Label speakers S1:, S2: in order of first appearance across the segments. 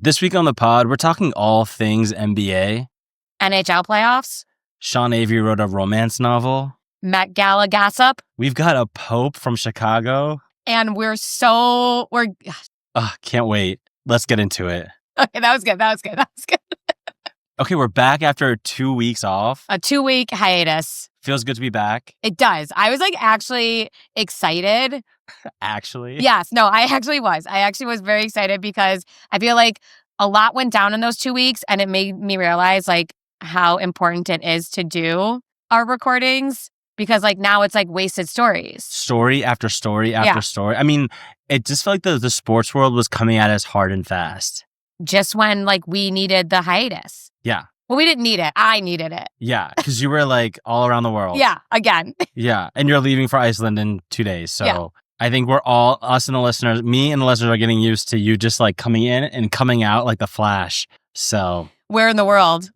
S1: This week on the pod, we're talking all things NBA.
S2: NHL playoffs.
S1: Sean Avery wrote a romance novel.
S2: Met Gala gossip.
S1: We've got a Pope from Chicago.
S2: And we're
S1: can't wait. Let's get into it.
S2: Okay, that was good.
S1: Okay, we're back after 2 weeks off.
S2: A 2-week hiatus.
S1: Feels good to be back.
S2: It does. I was actually excited.
S1: Actually?
S2: Yes. No, I actually was. I actually was very excited because I feel like a lot went down in those 2 weeks, and it made me realize how important it is to do our recordings because now it's wasted stories.
S1: Story after story after story. I mean, it just felt like the sports world was coming at us hard and fast.
S2: Just when we needed the hiatus.
S1: Yeah.
S2: Well, we didn't need it. I needed it.
S1: Yeah, because you were all around the world.
S2: Yeah, again.
S1: Yeah, and you're leaving for Iceland in 2 days. So
S2: yeah.
S1: I think we're all, us and the listeners, me and the listeners are getting used to you just coming in and coming out like the Flash. So.
S2: Where in the world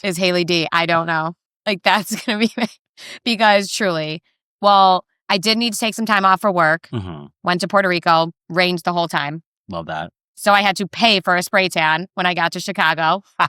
S1: is
S2: Haley D? I don't know. That's going to be because truly, well, I did need to take some time off for work.
S1: Mm-hmm.
S2: Went to Puerto Rico, rained the whole time.
S1: Love that.
S2: So I had to pay for a spray tan when I got to Chicago.
S1: So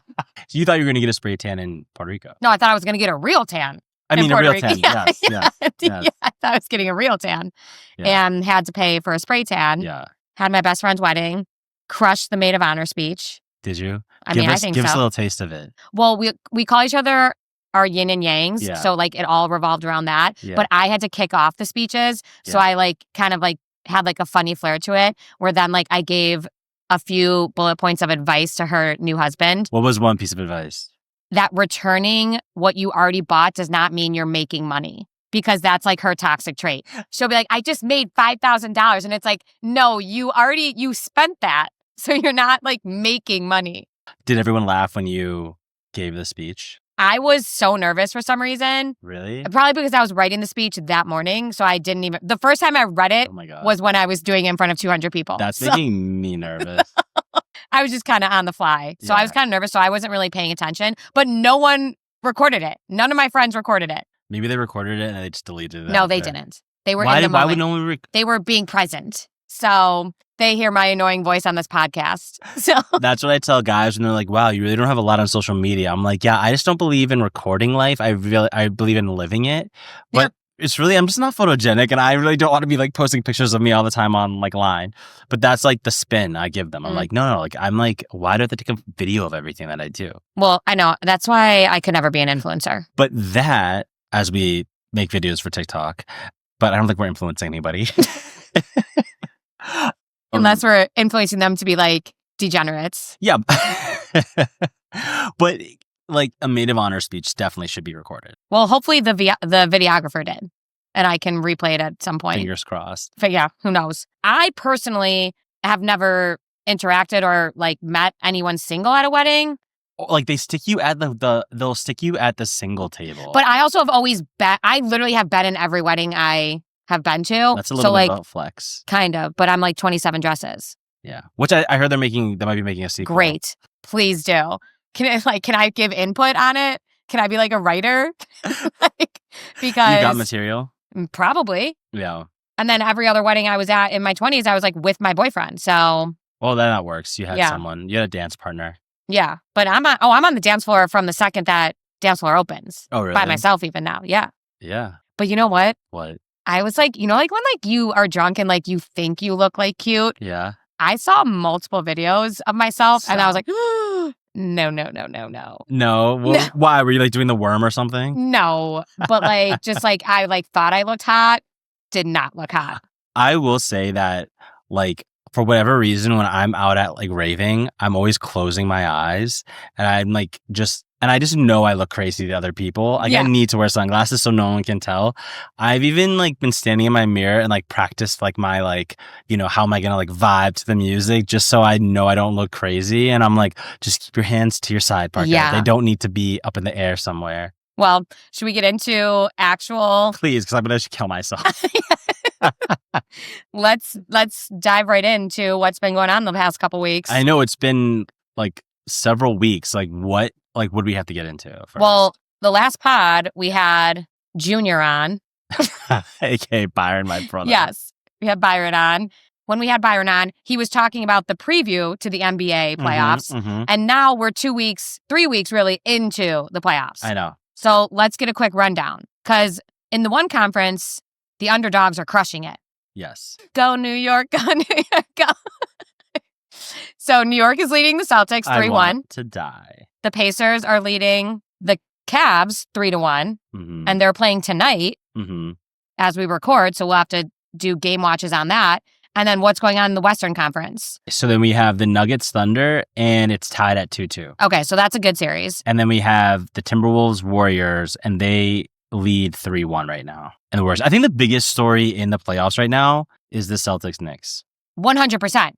S1: you thought you were going to get a spray tan in Puerto Rico?
S2: No, I thought I was going to get a real tan.
S1: A real tan.
S2: Yeah,
S1: yes.
S2: Yeah, I thought I was getting a real tan and had to pay for a spray tan.
S1: Yeah.
S2: Had my best friend's wedding, crushed the maid of honor speech.
S1: Did you?
S2: I think so.
S1: Give us a little taste of it.
S2: Well, we call each other our yin and yangs.
S1: Yeah.
S2: So it all revolved around that.
S1: Yeah.
S2: But I had to kick off the speeches. So I kind of had a funny flair to it where then I gave a few bullet points of advice to her new husband.
S1: What was one piece of advice?
S2: That returning what you already bought does not mean you're making money because that's her toxic trait. She'll be I just made $5,000. And it's no, you spent that. So you're not making money.
S1: Did everyone laugh when you gave the speech?
S2: I was so nervous for some reason.
S1: Really?
S2: Probably because I was writing the speech that morning. So I didn't even, the first time I read it was when I was doing it in front of 200 people.
S1: That's making me nervous.
S2: I was just kind of on the fly. So I was kind of nervous. So I wasn't really paying attention. But no one recorded it. None of my friends recorded it.
S1: Maybe they recorded it and they just deleted it.
S2: No, they didn't. They were in the moment.
S1: Why would no one
S2: They were being present. So they hear my annoying voice on this podcast. So
S1: that's what I tell guys when they're wow, you really don't have a lot on social media. I'm yeah, I just don't believe in recording life. I believe in living it. But it's really, I'm just not photogenic and I really don't want to be posting pictures of me all the time on line. But that's the spin I give them. I'm no, I'm why do I have to take a video of everything that I do?
S2: Well, I know. That's why I could never be an influencer.
S1: But that, as we make videos for TikTok, but I don't think we're influencing anybody.
S2: Unless we're influencing them to be degenerates.
S1: Yeah. But a maid of honor speech definitely should be recorded.
S2: Well, hopefully the videographer did. And I can replay it at some point.
S1: Fingers crossed.
S2: But yeah, who knows? I personally have never interacted or met anyone single at a wedding.
S1: They stick you at they'll stick you at the single table.
S2: But I also have always I literally have been in every wedding I have been to.
S1: That's a little bit of a flex.
S2: Kind of, but I'm 27 dresses.
S1: Yeah. Which I heard they might be making a sequel.
S2: Great. Please do. Can I give input on it? Can I be a writer? Because you
S1: got material?
S2: Probably.
S1: Yeah.
S2: And then every other wedding I was at in my 20s, I was with my boyfriend. So.
S1: Well, that works. You had someone. You had a dance partner.
S2: Yeah. But I'm on the dance floor from the second that dance floor opens.
S1: Oh, really?
S2: By myself even now. Yeah.
S1: Yeah.
S2: But you know what?
S1: What?
S2: I was when you are drunk and you think you look cute.
S1: Yeah.
S2: I saw multiple videos of myself and I was no.
S1: No? Well, why? Were you doing the worm or something?
S2: No. But just I thought I looked hot, did not look hot.
S1: I will say that for whatever reason, when I'm out at raving, I'm always closing my eyes and I'm and I just know I look crazy to other people. I need to wear sunglasses so no one can tell. I've even been standing in my mirror and practiced my how am I gonna vibe to the music just so I know I don't look crazy. And I'm just keep your hands to your side, Parker.
S2: Yeah.
S1: They don't need to be up in the air somewhere.
S2: Well, should we get into actual?
S1: Please, because I'm gonna kill myself.
S2: Let's dive right into what's been going on the past couple weeks.
S1: I know it's been several weeks. What do we have to get into first?
S2: Well, the last pod we had Junior on.
S1: AKA Byron, my brother.
S2: Yes. We had Byron on. when we had Byron on, he was talking about the preview to the NBA playoffs. And now we're 3 weeks really into the playoffs.
S1: I know.
S2: So let's get a quick rundown. Because in the one conference, the underdogs are crushing it.
S1: Yes.
S2: Go New York, go New York, go. So New York is leading the Celtics 3-1.
S1: I want to die.
S2: The Pacers are leading the Cavs 3-1. And they're playing tonight as we record. So we'll have to do game watches on that. And then what's going on in the Western Conference?
S1: So then we have the Nuggets Thunder, and it's tied at 2-2.
S2: Okay, so that's a good series.
S1: And then we have the Timberwolves Warriors, and they lead 3-1 right now. And the Warriors. I think the biggest story in the playoffs right now is the Celtics Knicks.
S2: 100%.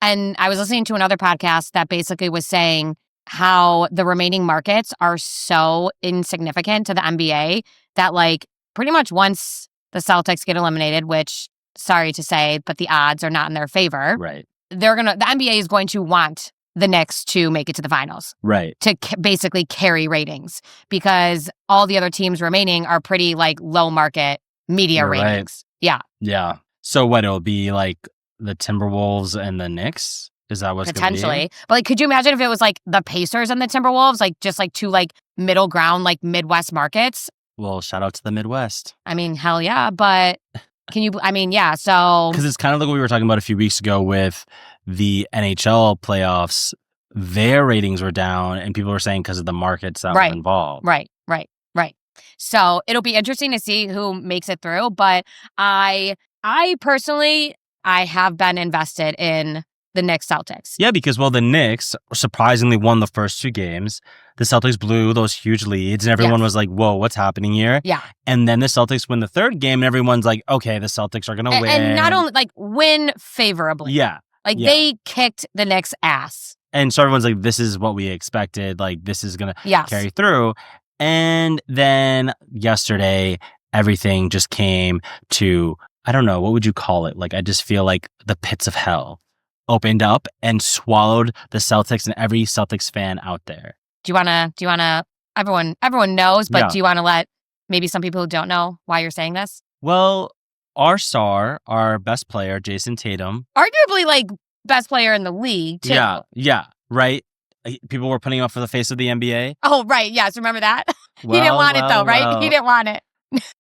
S2: And I was listening to another podcast that basically was saying how the remaining markets are so insignificant to the NBA that, like, pretty much once the Celtics get eliminated, which, sorry to say, but the odds are not in their favor.
S1: Right.
S2: The NBA is going to want the Knicks to make it to the finals.
S1: Right.
S2: To basically carry ratings, because all the other teams remaining are pretty, like, low market media ratings.
S1: Right.
S2: Yeah.
S1: Yeah. So what, it'll be like the Timberwolves and the Knicks? Is that what's
S2: potentially? But, like, could you imagine if it was like the Pacers and the Timberwolves, like just like two like middle ground, like Midwest markets?
S1: Well, shout out to the Midwest.
S2: I mean, hell yeah. But can you? I mean, yeah. So
S1: because it's kind of like what we were talking about a few weeks ago with the NHL playoffs. Their ratings were down, and people were saying because of the markets that were involved.
S2: Right. So it'll be interesting to see who makes it through. But I personally, I have been invested in the Knicks-Celtics.
S1: Yeah, because, well, the Knicks surprisingly won the first 2 games. The Celtics blew those huge leads, and everyone was like, whoa, what's happening here?
S2: Yeah.
S1: And then the Celtics win the 3rd game, and everyone's like, okay, the Celtics are going to win.
S2: And not only, like, win favorably.
S1: Yeah.
S2: Like, they kicked the Knicks' ass.
S1: And so everyone's like, this is what we expected. Like, this is going to carry through. And then yesterday, everything just came to, I don't know, what would you call it? Like, I just feel like the pits of hell opened up and swallowed the Celtics and every Celtics fan out there.
S2: Do you want to, everyone knows, but do you want to let maybe some people who don't know why you're saying this?
S1: Well, our star, our best player, Jayson Tatum.
S2: Arguably, like, best player in the league, too.
S1: Yeah, right? People were putting him up for the face of the NBA.
S2: Oh, right. Yes, remember that? He didn't want it, though, right? He didn't want it.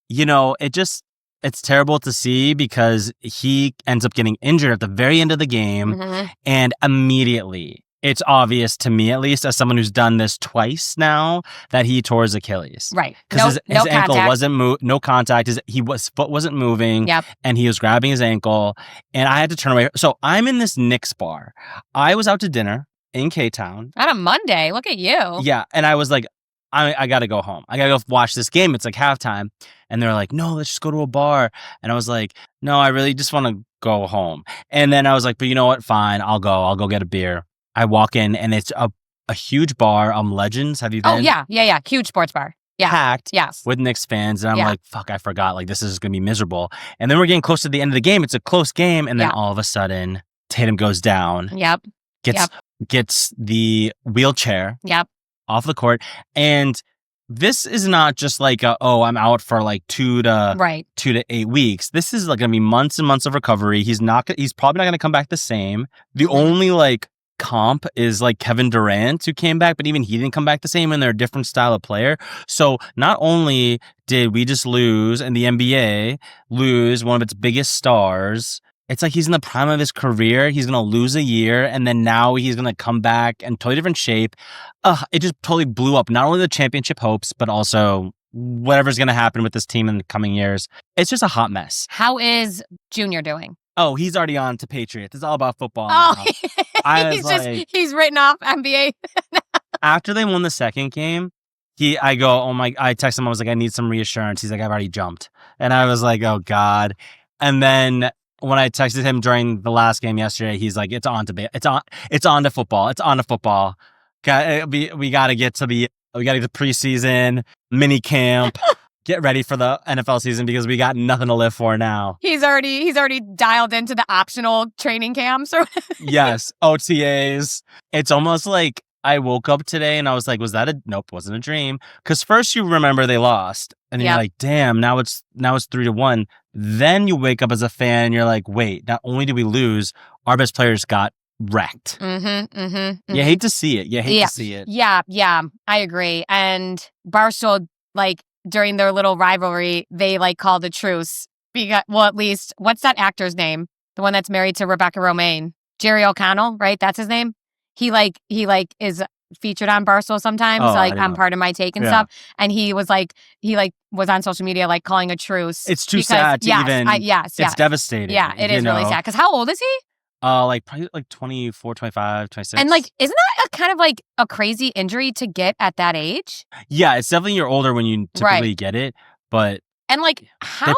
S1: You know, it's terrible to see because he ends up getting injured at the very end of the game. And immediately, it's obvious to me, at least as someone who's done this twice now, that he tore his Achilles.
S2: Right.
S1: Because his ankle wasn't no contact. His foot wasn't moving.
S2: Yep.
S1: And he was grabbing his ankle. And I had to turn away. So I'm in this Knicks bar. I was out to dinner in K-Town.
S2: On a Monday. Look at you.
S1: Yeah. And I was like, I got to go home. I got to go watch this game. It's like halftime. And they're like, no, let's just go to a bar. And I was like, no, I really just want to go home. And then I was like, but you know what? Fine. I'll go get a beer. I walk in and it's a huge bar. Legends. Have you been?
S2: Oh, yeah. Huge sports bar. Yeah.
S1: Packed.
S2: Yes.
S1: With Knicks fans. And I'm like, fuck, I forgot. Like, this is going to be miserable. And then we're getting close to the end of the game. It's a close game. And then all of a sudden, Tatum goes down.
S2: Yep.
S1: Gets the wheelchair.
S2: Yep.
S1: Off the court. And this is not just like I'm out for like 2 to 8 weeks. This is like going to be months and months of recovery. He's probably not going to come back the same. The only like comp is like Kevin Durant, who came back, but even he didn't come back the same, and they're a different style of player. So not only did we just lose, and the NBA lose one of its biggest stars, it's like he's in the prime of his career. He's going to lose a year, and then now he's going to come back in totally different shape. It just totally blew up not only the championship hopes, but also whatever's going to happen with this team in the coming years. It's just a hot mess.
S2: How is Junior doing?
S1: Oh, he's already on to Patriots. It's all about football
S2: now.
S1: He's
S2: written off NBA.
S1: After they won the second game, I texted him. I was like, I need some reassurance. He's like, I've already jumped. And I was like, oh God. And then when I texted him during the last game yesterday, he's like, it's on to football. It's on to football. We got to get to the preseason, mini camp. Get ready for the NFL season because we got nothing to live for now.
S2: He's already dialed into the optional training camps.
S1: Yes, OTAs. It's almost like I woke up today and I was like, was that nope, wasn't a dream. Because first you remember they lost. And you're like, damn, now it's 3-1. Then you wake up as a fan and you're like, wait, not only did we lose, our best players got wrecked. You hate to see it. You hate to see it.
S2: Yeah, I agree. And Barstool, like, during their little rivalry, they, like, called a truce. Because, well, at least, what's that actor's name? The one that's married to Rebecca Romaine. Jerry O'Connell, right? That's his name? He is featured on Barstool sometimes, like on Part of My Take and stuff. And he was on social media, like, calling a truce.
S1: It's too sad to even. It's devastating.
S2: Yeah, it is really sad. Because how old is he?
S1: Probably like 24, 25, 26.
S2: And like, isn't that a kind of like a crazy injury to get at that age?
S1: Yeah, it's definitely you're older when you typically get it, but.
S2: And like, how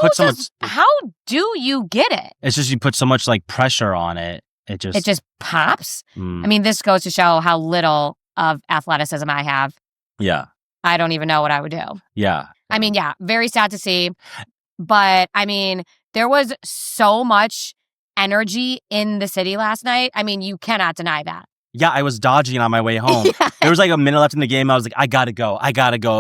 S2: do you get it?
S1: It's just you put so much like pressure on it. It just
S2: pops. I mean, this goes to show how little of athleticism I have.
S1: Yeah.
S2: I don't even know what I would do.
S1: Yeah.
S2: I mean, yeah, very sad to see. But I mean, there was so much energy in the city last night. I mean, you cannot deny that.
S1: Yeah, I was dodging on my way home. There was like a minute left in the game. I was like, I gotta go.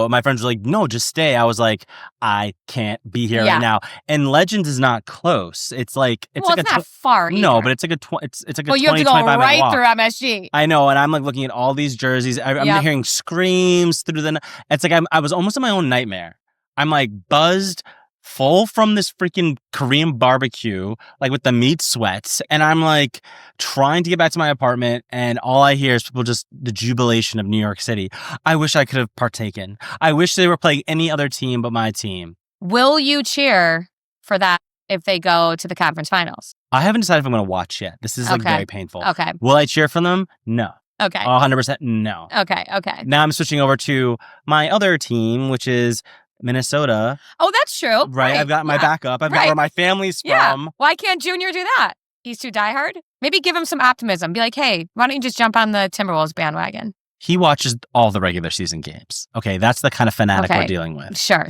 S1: My friends were like, no, just stay. I was like, I can't be here right now. And Legends is not close. It's like it's
S2: not far.
S1: No, but it's like it's like a 20,
S2: you have to go
S1: 25
S2: right
S1: minute walk.
S2: through MSG.
S1: I know, and I'm like looking at all these jerseys. I'm hearing screams through the. It's like I was almost in my own nightmare. I'm like buzzed. Full from this freaking Korean barbecue, like with the meat sweats. And I'm like trying to get back to my apartment. And all I hear is people just the jubilation of New York City. I wish I could have partaken. I wish they were playing any other team but my team.
S2: Will you cheer for that if they go to the conference finals?
S1: I haven't decided if I'm going to watch yet. This is like very painful.
S2: Okay.
S1: Will I cheer for them? No.
S2: Okay.
S1: 100% no.
S2: Okay.
S1: Now I'm switching over to my other team, which is Minnesota.
S2: Oh, that's true.
S1: Right. I've got my backup. I've got where my family's from.
S2: Why can't Junior do that? He's too diehard. Maybe give him some optimism. Be like, hey, why don't you just jump on the Timberwolves bandwagon?
S1: He watches all the regular season games. Okay, that's the kind of fanatic we're dealing with.
S2: Sure.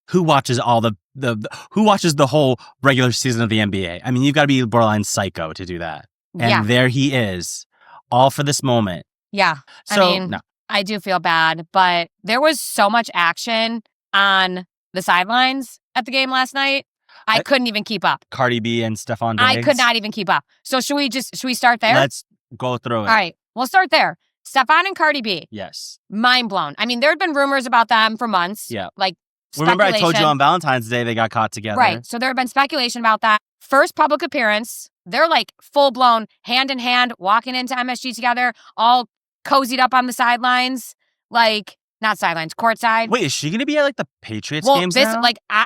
S1: Who watches all who watches the whole regular season of the NBA? I mean, you've got to be borderline psycho to do that. And there he is, all for this moment.
S2: Yeah.
S1: So,
S2: I mean, I do feel bad, but there was so much action on the sidelines at the game last night. I couldn't even keep up.
S1: Cardi B and Stephon Diggs.
S2: I could not even keep up. So should we start there?
S1: Let's go through it.
S2: All right. We'll start there. Stephon and Cardi B.
S1: Yes.
S2: Mind blown. I mean, there had been rumors about them for months.
S1: Yeah.
S2: Like,
S1: remember I told you on Valentine's Day they got caught together.
S2: Right. So there had been speculation about that. First public appearance, they're like full blown hand in hand walking into MSG together, all cozied up on the sidelines. Like, not sidelines, courtside.
S1: Wait, is she going to be at like the Patriots games now?
S2: I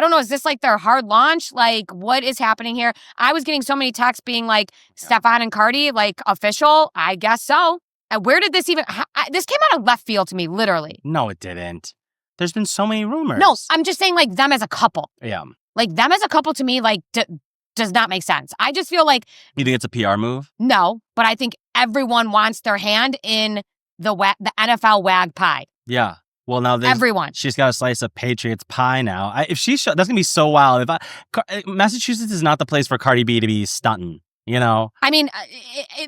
S2: don't know. Is this like their hard launch? Like, what is happening here? I was getting so many texts being like, Stephon and Cardi, like official? I guess so. And where did this even? This came out of left field to me, literally.
S1: No, it didn't. There's been so many rumors.
S2: No, I'm just saying like them as a couple.
S1: Yeah.
S2: Like them as a couple to me, like does not make sense. I just feel like.
S1: You think it's a PR move?
S2: No, but I think everyone wants their hand in the NFL WAG pie.
S1: Yeah. Well, now
S2: everyone.
S1: She's got a slice of Patriots pie now. If that's gonna be so wild. Massachusetts is not the place for Cardi B to be stunting. You know.
S2: I mean,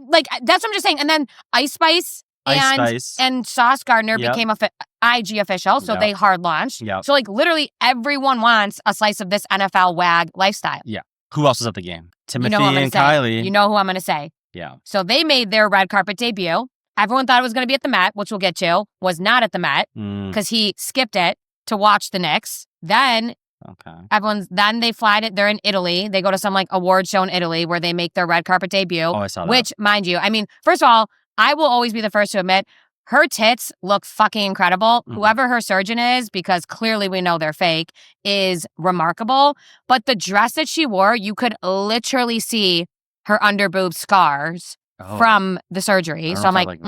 S2: like that's what I'm just saying. And then Ice Spice and Sauce Gardner became a IG official, so they hard launched.
S1: Yep.
S2: So like literally everyone wants a slice of this NFL WAG lifestyle.
S1: Yeah. Who else was at the game? Timothy and
S2: say.
S1: Kylie.
S2: You know who I'm going to say.
S1: Yeah.
S2: So they made their red carpet debut. Everyone thought it was going to be at the Met, which we'll get to. Was not at the Met because he skipped it to watch the Knicks. Then they fly it. They're in Italy. They go to some like award show in Italy where they make their red carpet debut.
S1: Oh, I saw that.
S2: Which, mind you, I mean, first of all, I will always be the first to admit her tits look fucking incredible. Mm-hmm. Whoever her surgeon is, because clearly we know they're fake, is remarkable. But the dress that she wore, you could literally see her underboob scars from the surgery. So I'm like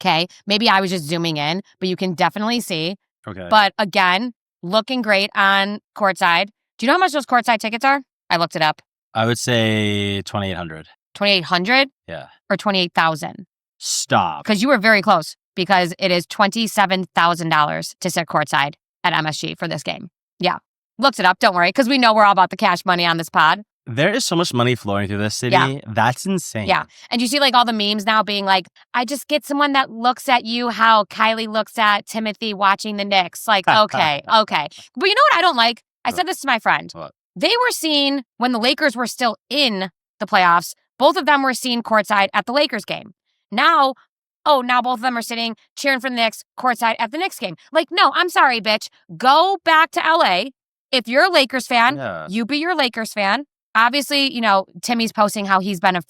S2: okay, maybe I was just zooming in, but you can definitely see.
S1: Okay.
S2: But again, looking great on courtside. Do you know how much those courtside tickets are? I looked it up.
S1: I would say 2,800.
S2: 2,800?
S1: Yeah.
S2: Or 28,000?
S1: Stop.
S2: Because you were very close, because it is $27,000 to sit courtside at MSG for this game. Yeah. Looked it up. Don't worry, because we know we're all about the cash money on this pod.
S1: there is so much money flowing through this city.
S2: Yeah.
S1: That's insane.
S2: Yeah. And you see like all the memes now being like, I just get someone that looks at you how Kylie looks at Timothy watching the Knicks. Like, okay. But you know what I don't like? I said this to my friend.
S1: What?
S2: They were seen when the Lakers were still in the playoffs. Both of them were seen courtside at the Lakers game. Now both of them are sitting cheering for the Knicks courtside at the Knicks game. Like, no, I'm sorry, bitch. Go back to LA. If you're a Lakers fan, you be your Lakers fan. Obviously, you know, Timmy's posting how he's been his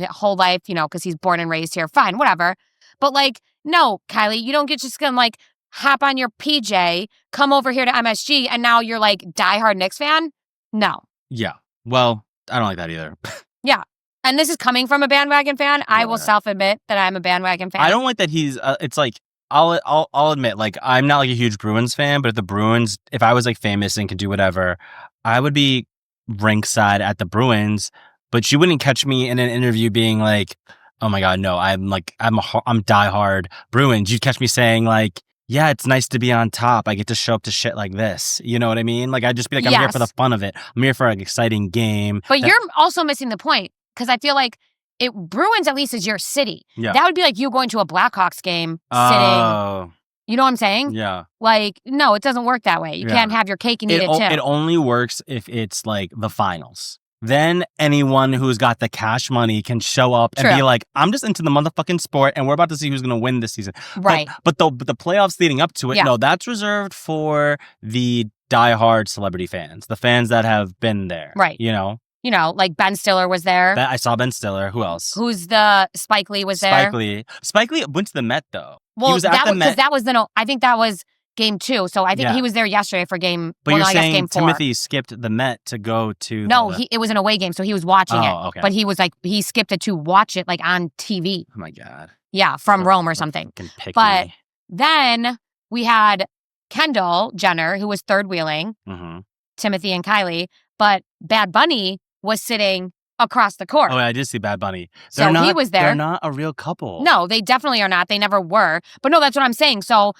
S2: whole life, you know, because he's born and raised here. Fine, whatever. But like, no, Kylie, you don't get just gonna like hop on your PJ, come over here to MSG, and now you're like diehard Knicks fan. No.
S1: Yeah. Well, I don't like that either.
S2: Yeah. And this is coming from a bandwagon fan. I will self-admit that I'm a bandwagon fan.
S1: I don't like that he's, it's like, I'll admit, like, I'm not like a huge Bruins fan, but if I was like famous and could do whatever, I would be rinkside at the Bruins, but you wouldn't catch me in an interview being like, oh my God, no, I'm diehard Bruins. You'd catch me saying like, yeah, it's nice to be on top. I get to show up to shit like this. You know what I mean? Like, I'd just be like, I'm here for the fun of it. I'm here for an exciting game.
S2: But you're also missing the point, because I feel like Bruins at least is your city.
S1: Yeah.
S2: That would be like you going to a Blackhawks game sitting. You know what I'm saying?
S1: Yeah.
S2: Like, no, it doesn't work that way. You can't have your cake and eat it too.
S1: It only works if it's like the finals. Then anyone who's got the cash money can show up and be like, I'm just into the motherfucking sport and we're about to see who's going to win this season.
S2: Right.
S1: But the playoffs leading up to it, no, that's reserved for the diehard celebrity fans, the fans that have been there.
S2: Right.
S1: You know?
S2: You know, like Ben Stiller was there.
S1: I saw Ben Stiller. Who else?
S2: Spike Lee was there.
S1: Spike Lee went to the Met, though.
S2: Well, I think that was game 2. So I think he was there yesterday for game.
S1: But you're saying
S2: game 4.
S1: Timothy skipped the Met to go to.
S2: No, it was an away game, so he was watching it.
S1: Okay.
S2: But he was like, he skipped it to watch it like on TV.
S1: Oh my God.
S2: Yeah, from Rome or something. But then we had Kendall Jenner, who was third wheeling Timothy and Kylie, but Bad Bunny was sitting across the court.
S1: Oh, I did see Bad Bunny.
S2: He was there.
S1: They're not a real couple.
S2: No, they definitely are not. They never were. But no, that's what I'm saying. So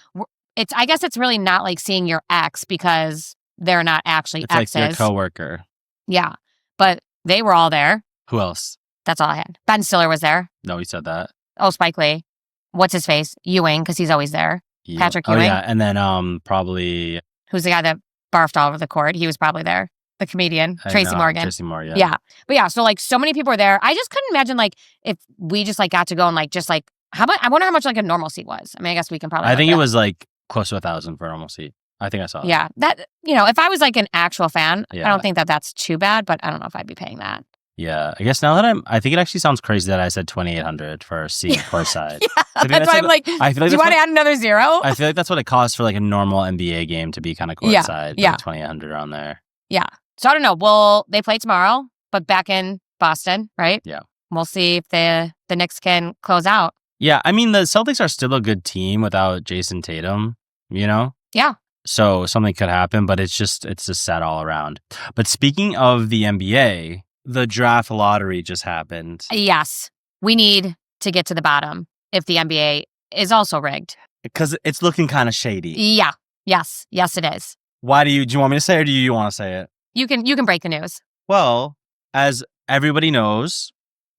S2: I guess it's really not like seeing your ex because they're not actually exes.
S1: It's like your coworker.
S2: Yeah. But they were all there.
S1: Who else?
S2: That's all I had. Ben Stiller was there.
S1: No, he said that.
S2: Oh, Spike Lee. What's his face? Ewing, because he's always there.
S1: Yeah.
S2: Patrick Ewing.
S1: Oh, yeah. And then probably...
S2: Who's the guy that barfed all over the court? He was probably there. The comedian, Tracy Morgan.
S1: Tracy Moore, yeah.
S2: Yeah. But yeah, so like so many people were there. I just couldn't imagine like if we just like got to go and like just like I wonder how much like a normal seat was. I mean, I guess we can probably.
S1: I think it was like close to 1,000 for a normal seat. I think I saw it.
S2: Yeah. That, if I was like an actual fan, I don't think that that's too bad, but I don't know if I'd be paying that.
S1: Yeah. I guess now that I think it actually sounds crazy that I said 2,800 for a seat courtside.
S2: Yeah. That's why I'm like, do you want to add another zero?
S1: I feel like that's what it costs for like a normal NBA game to be kind of courtside.
S2: Yeah.
S1: 2,800 on there.
S2: Yeah. So I don't know. Well, they play tomorrow, but back in Boston, right?
S1: Yeah.
S2: We'll see if the Knicks can close out.
S1: Yeah. I mean, the Celtics are still a good team without Jayson Tatum, you know?
S2: Yeah.
S1: So something could happen, but it's just sad all around. But speaking of the NBA, the draft lottery just happened.
S2: Yes. We need to get to the bottom if the NBA is also rigged.
S1: Because it's looking kind of shady.
S2: Yeah. Yes. Yes, it is.
S1: Why do you want me to say it or do you want to say it?
S2: You can break the news.
S1: Well, as everybody knows,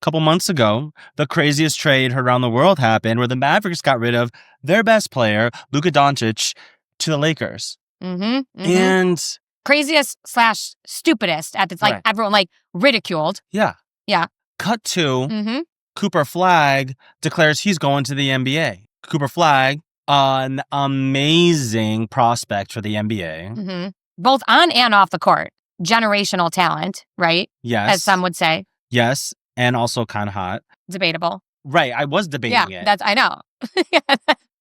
S1: a couple months ago, the craziest trade around the world happened where the Mavericks got rid of their best player, Luka Doncic, to the Lakers. And
S2: craziest / stupidest at this, like everyone like ridiculed.
S1: Yeah.
S2: Yeah.
S1: Cut to Cooper Flg declares he's going to the NBA. Cooper Flg, an amazing prospect for the NBA.
S2: Both on and off the court. Generational talent, right?
S1: Yes.
S2: As some would say.
S1: Yes. And also kind of hot.
S2: Debatable.
S1: Right. I was debating it.
S2: I know.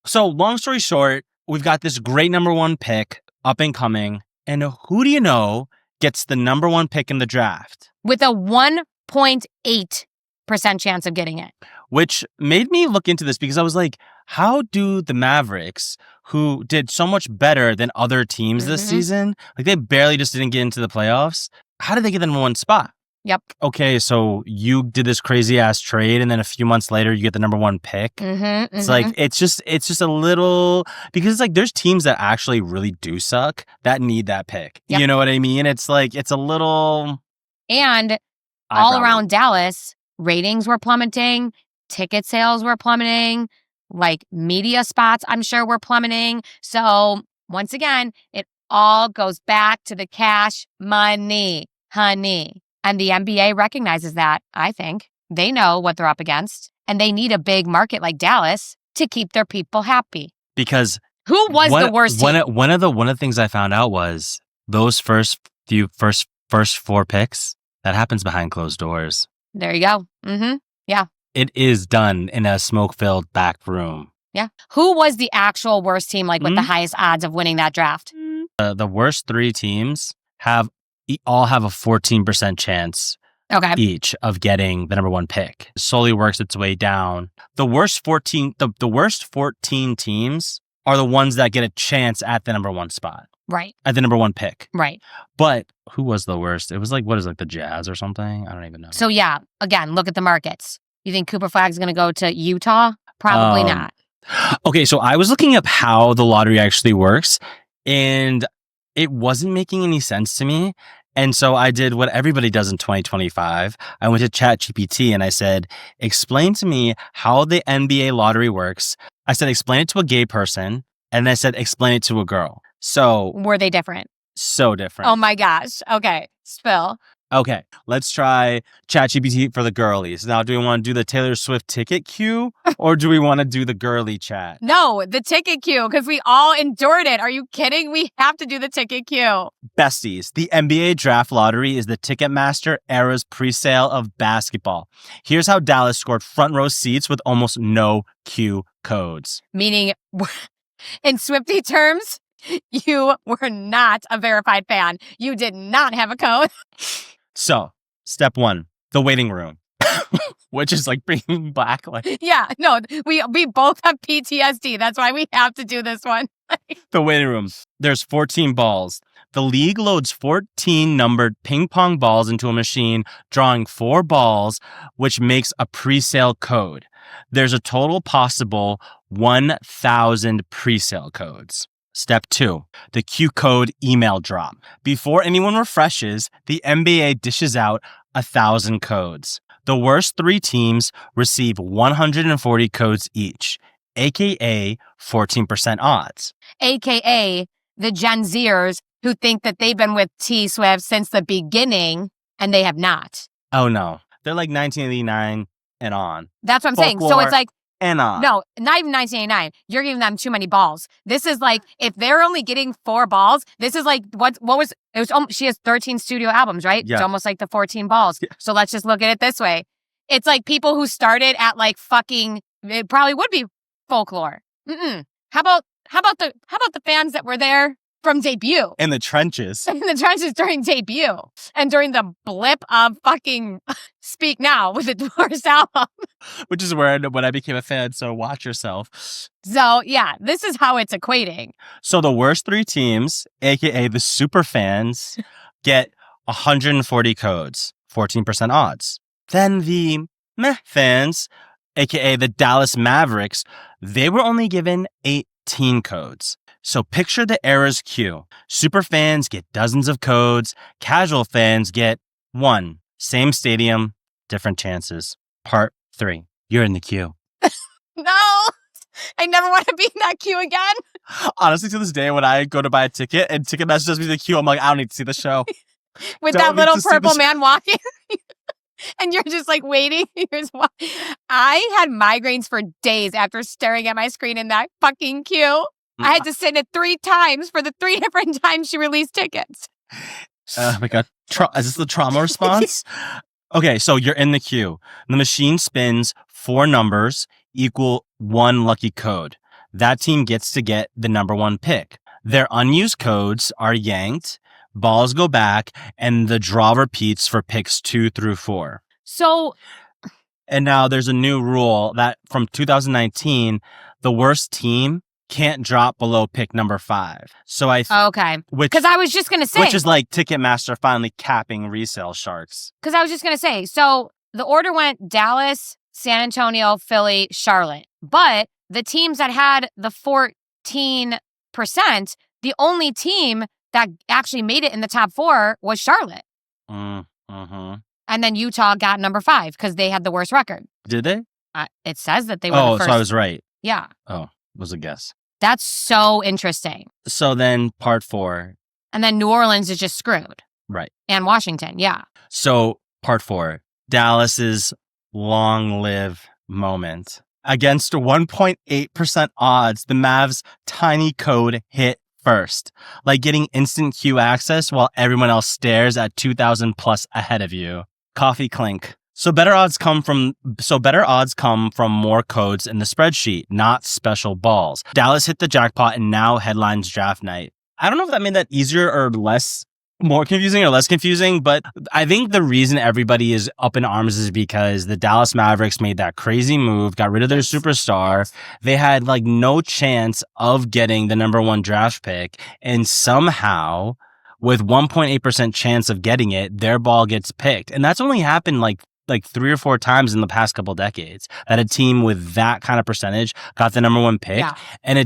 S1: So long story short, we've got this great number 1 pick up and coming. And who do you know gets the number 1 pick in the draft?
S2: With a 1.8% chance of getting it.
S1: Which made me look into this because I was like, how do the Mavericks, who did so much better than other teams this season, like they barely just didn't get into the playoffs, how did they get the number 1 spot?
S2: Yep.
S1: Okay, so you did this crazy ass trade, and then a few months later you get the number 1 pick. It's like it's just a little, because it's like there's teams that actually really do suck that need that pick. Yep. You know what I mean? It's like it's a little.
S2: And all around Dallas, ratings were plummeting, ticket sales were plummeting, like media spots, I'm sure, were plummeting. So once again, it all goes back to the cash money, honey. And the NBA recognizes that, I think. They know what they're up against, and they need a big market like Dallas to keep their people happy.
S1: Because
S2: who was the worst team?
S1: One of the things I found out was those first 4 picks, that happens behind closed doors.
S2: There you go. Mm-hmm. Yeah.
S1: It is done in a smoke-filled back room.
S2: Yeah. Who was the actual worst team, like with the highest odds of winning that draft?
S1: The worst 3 teams all have a 14% chance each of getting the number 1 pick. It slowly works its way down. The worst 14 teams are the ones that get a chance at the number 1 spot.
S2: Right.
S1: At the number 1 pick.
S2: Right.
S1: But who was the worst? It was like the Jazz or something? I don't even know.
S2: So yeah, again, look at the markets. You think Cooper Flg is going to go to Utah? Probably not.
S1: Okay, so I was looking up how the lottery actually works, and it wasn't making any sense to me. And so I did what everybody does in 2025. I went to ChatGPT and I said, explain to me how the NBA lottery works. I said, explain it to a gay person. And I said, explain it to a girl. So
S2: were they different?
S1: So different.
S2: Oh my gosh. Okay. Spill.
S1: Okay, let's try ChatGPT for the girlies. Now, do we want to do the Taylor Swift ticket queue or do we want to do the girly chat?
S2: No, the ticket queue, because we all endured it. Are you kidding? We have to do the ticket queue.
S1: Besties, the NBA draft lottery is the Ticketmaster era's presale of basketball. Here's how Dallas scored front row seats with almost no queue codes.
S2: Meaning, in Swiftie terms, you were not a verified fan. You did not have a code.
S1: So, step 1, the waiting room, which is like bringing back
S2: Yeah, no, we both have PTSD. That's why we have to do this one.
S1: The waiting room. There's 14 balls. The league loads 14 numbered ping pong balls into a machine, drawing 4 balls, which makes a presale code. There's a total possible 1,000 presale codes. Step 2, the Q code email drop. Before anyone refreshes, the NBA dishes out 1,000 codes. The worst 3 teams receive 140 codes each, aka 14% odds.
S2: AKA the Gen Zers who think that they've been with T-Swift since the beginning, and they have not.
S1: Oh no, they're like 1989 and on.
S2: That's what I'm saying. So it's like,
S1: and on.
S2: No, not even 1989. You're giving them too many balls. This is like, if they're only getting 4 balls, this is like, she has 13 studio albums, right?
S1: Yeah.
S2: It's almost like the 14 balls. Yeah. So let's just look at it this way. It's like people who started at like fucking, it probably would be folklore. How about the fans that were there from debut?
S1: In the trenches.
S2: In the trenches during debut. And during the blip of fucking Speak Now with the Divorce album.
S1: Which is when I became a fan, so watch yourself.
S2: So, yeah, this is how it's equating.
S1: So the worst 3 teams, aka the super fans, get 140 codes, 14% odds. Then the meh fans, aka the Dallas Mavericks, they were only given 18 codes. So picture the era's queue. Super fans get dozens of codes. Casual fans get 1. Same stadium, different chances. Part 3. You're in the queue.
S2: No, I never want to be in that queue again.
S1: Honestly, to this day, when I go to buy a ticket and Ticketmaster does me the queue, I'm like, I don't need to see the show.
S2: With that little purple man walking. And you're just like waiting. I had migraines for days after staring at my screen in that fucking queue. I had to sit in it 3 times for the 3 different times she released tickets.
S1: Oh my God. Is this the trauma response? Okay, so you're in the queue. The machine spins 4 numbers equal 1 lucky code. That team gets to get the number 1 pick. Their unused codes are yanked, balls go back, and the draw repeats for picks 2 through 4.
S2: So...
S1: And now there's a new rule that from 2019, the worst team can't drop below pick number 5. So
S2: okay. Because I was just going to say.
S1: Which is like Ticketmaster finally capping resale sharks.
S2: Because I was just going to say, so the order went Dallas, San Antonio, Philly, Charlotte. But the teams that had the 14%, the only team that actually made it in the top 4 was Charlotte.
S1: Mm-hmm.
S2: And then Utah got number 5 because they had the worst record.
S1: Did they?
S2: It says that they were the first.
S1: So I was right.
S2: Yeah.
S1: Oh, was a guess.
S2: That's so interesting.
S1: So then part 4.
S2: And then New Orleans is just screwed.
S1: Right.
S2: And Washington, yeah.
S1: So part 4, Dallas's long-live moment. Against 1.8% odds, the Mavs' tiny code hit first, like getting instant queue access while everyone else stares at 2,000 plus ahead of you. Coffee clink. So better odds come from more codes in the spreadsheet, not special balls. Dallas hit the jackpot and now headlines draft night. I don't know if that made that easier or more confusing or less confusing, but I think the reason everybody is up in arms is because the Dallas Mavericks made that crazy move, got rid of their superstar. They had like no chance of getting the number 1 draft pick, and somehow with 1.8% chance of getting it, their ball gets picked. And that's only happened like 3 or 4 times in the past couple decades that a team with that kind of percentage got the number 1 pick.
S2: Yeah.
S1: And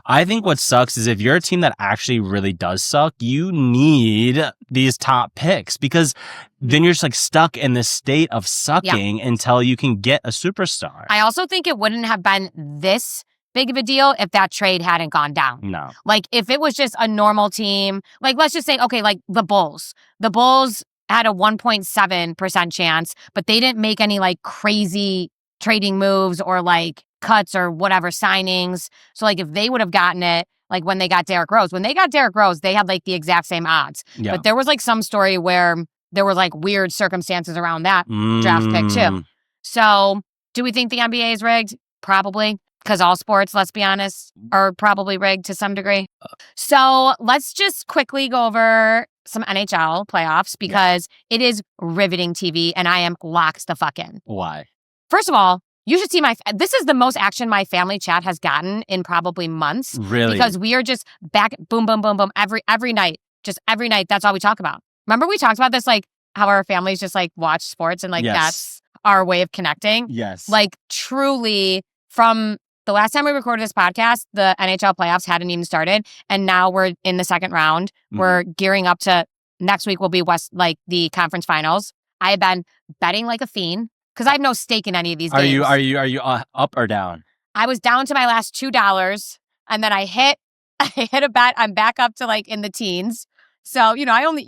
S1: I think what sucks is if you're a team that actually really does suck, you need these top picks because then you're just like stuck in this state of sucking until you can get a superstar.
S2: I also think it wouldn't have been this big of a deal if that trade hadn't gone down.
S1: No.
S2: Like if it was just a normal team, like let's just say, okay, like the Bulls. The Bulls had a 1.7% chance, but they didn't make any like crazy trading moves or like cuts or whatever signings. So like if they would have gotten it, like when they got Derrick Rose, they had like the exact same odds.
S1: Yeah.
S2: But there was like some story where there were like weird circumstances around that draft pick too. So do we think the NBA is rigged? Probably. Because all sports, let's be honest, are probably rigged to some degree. So let's just quickly go over some NHL playoffs because it is riveting TV and I am locked the fuck in.
S1: Why?
S2: First of all, you should see this is the most action my family chat has gotten in probably months.
S1: Really?
S2: Because we are just back, boom, boom, boom, boom, every night. Just every night, that's all we talk about. Remember we talked about this, like how our families just like watch sports and like that's our way of connecting?
S1: Yes.
S2: Like truly from the last time we recorded this podcast, the NHL playoffs hadn't even started. And now we're in the second round. We're gearing up to next week will be the conference finals. I have been betting like a fiend because I have no stake in any of these games.
S1: Are you up or down?
S2: I was down to my last $2 and then I hit a bet. I'm back up to like in the teens. So, I only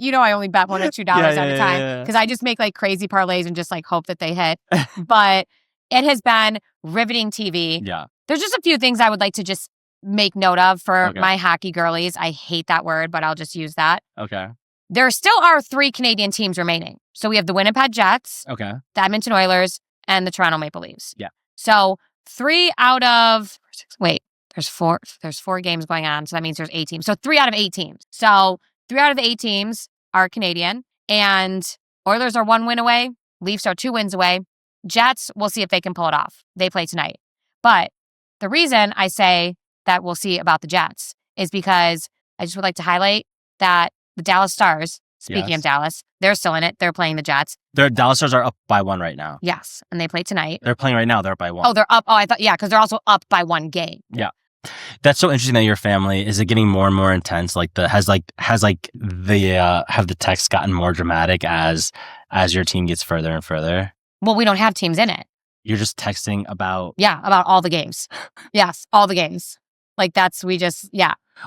S2: bet $1 or $2 at a time because I just make like crazy parlays and just like hope that they hit. But it has been riveting TV.
S1: Yeah.
S2: There's just a few things I would like to just make note of for my hockey girlies. I hate that word, but I'll just use that.
S1: Okay.
S2: There still are 3 Canadian teams remaining. So we have the Winnipeg Jets,
S1: the
S2: Edmonton Oilers, and the Toronto Maple Leafs.
S1: Yeah.
S3: So
S2: 3 out of... Wait, there's 4 games going on, so that means there's 8 teams. So 3 out of 8 teams. So 3 out of the 8 teams are Canadian, and Oilers are 1 win away. Leafs are 2 wins away. Jets, we'll see if they can pull it off. They play tonight. But the reason I say that we'll see about the Jets is because I just would like to highlight that the Dallas Stars, speaking of Dallas, they're still in it. They're playing the Jets.
S1: Their Dallas Stars are up by 1 right now.
S2: Yes, and they play tonight.
S1: They're playing right now. They're up by 1.
S2: Oh, they're up. Oh, I thought, because they're also up by 1 game.
S1: Yeah. That's so interesting that your family, is it getting more and more intense? Like have the texts gotten more dramatic as your team gets further and further?
S2: Well, we don't have teams in it.
S1: You're just texting about...
S2: Yeah, about all the games. Yes, all the games. Like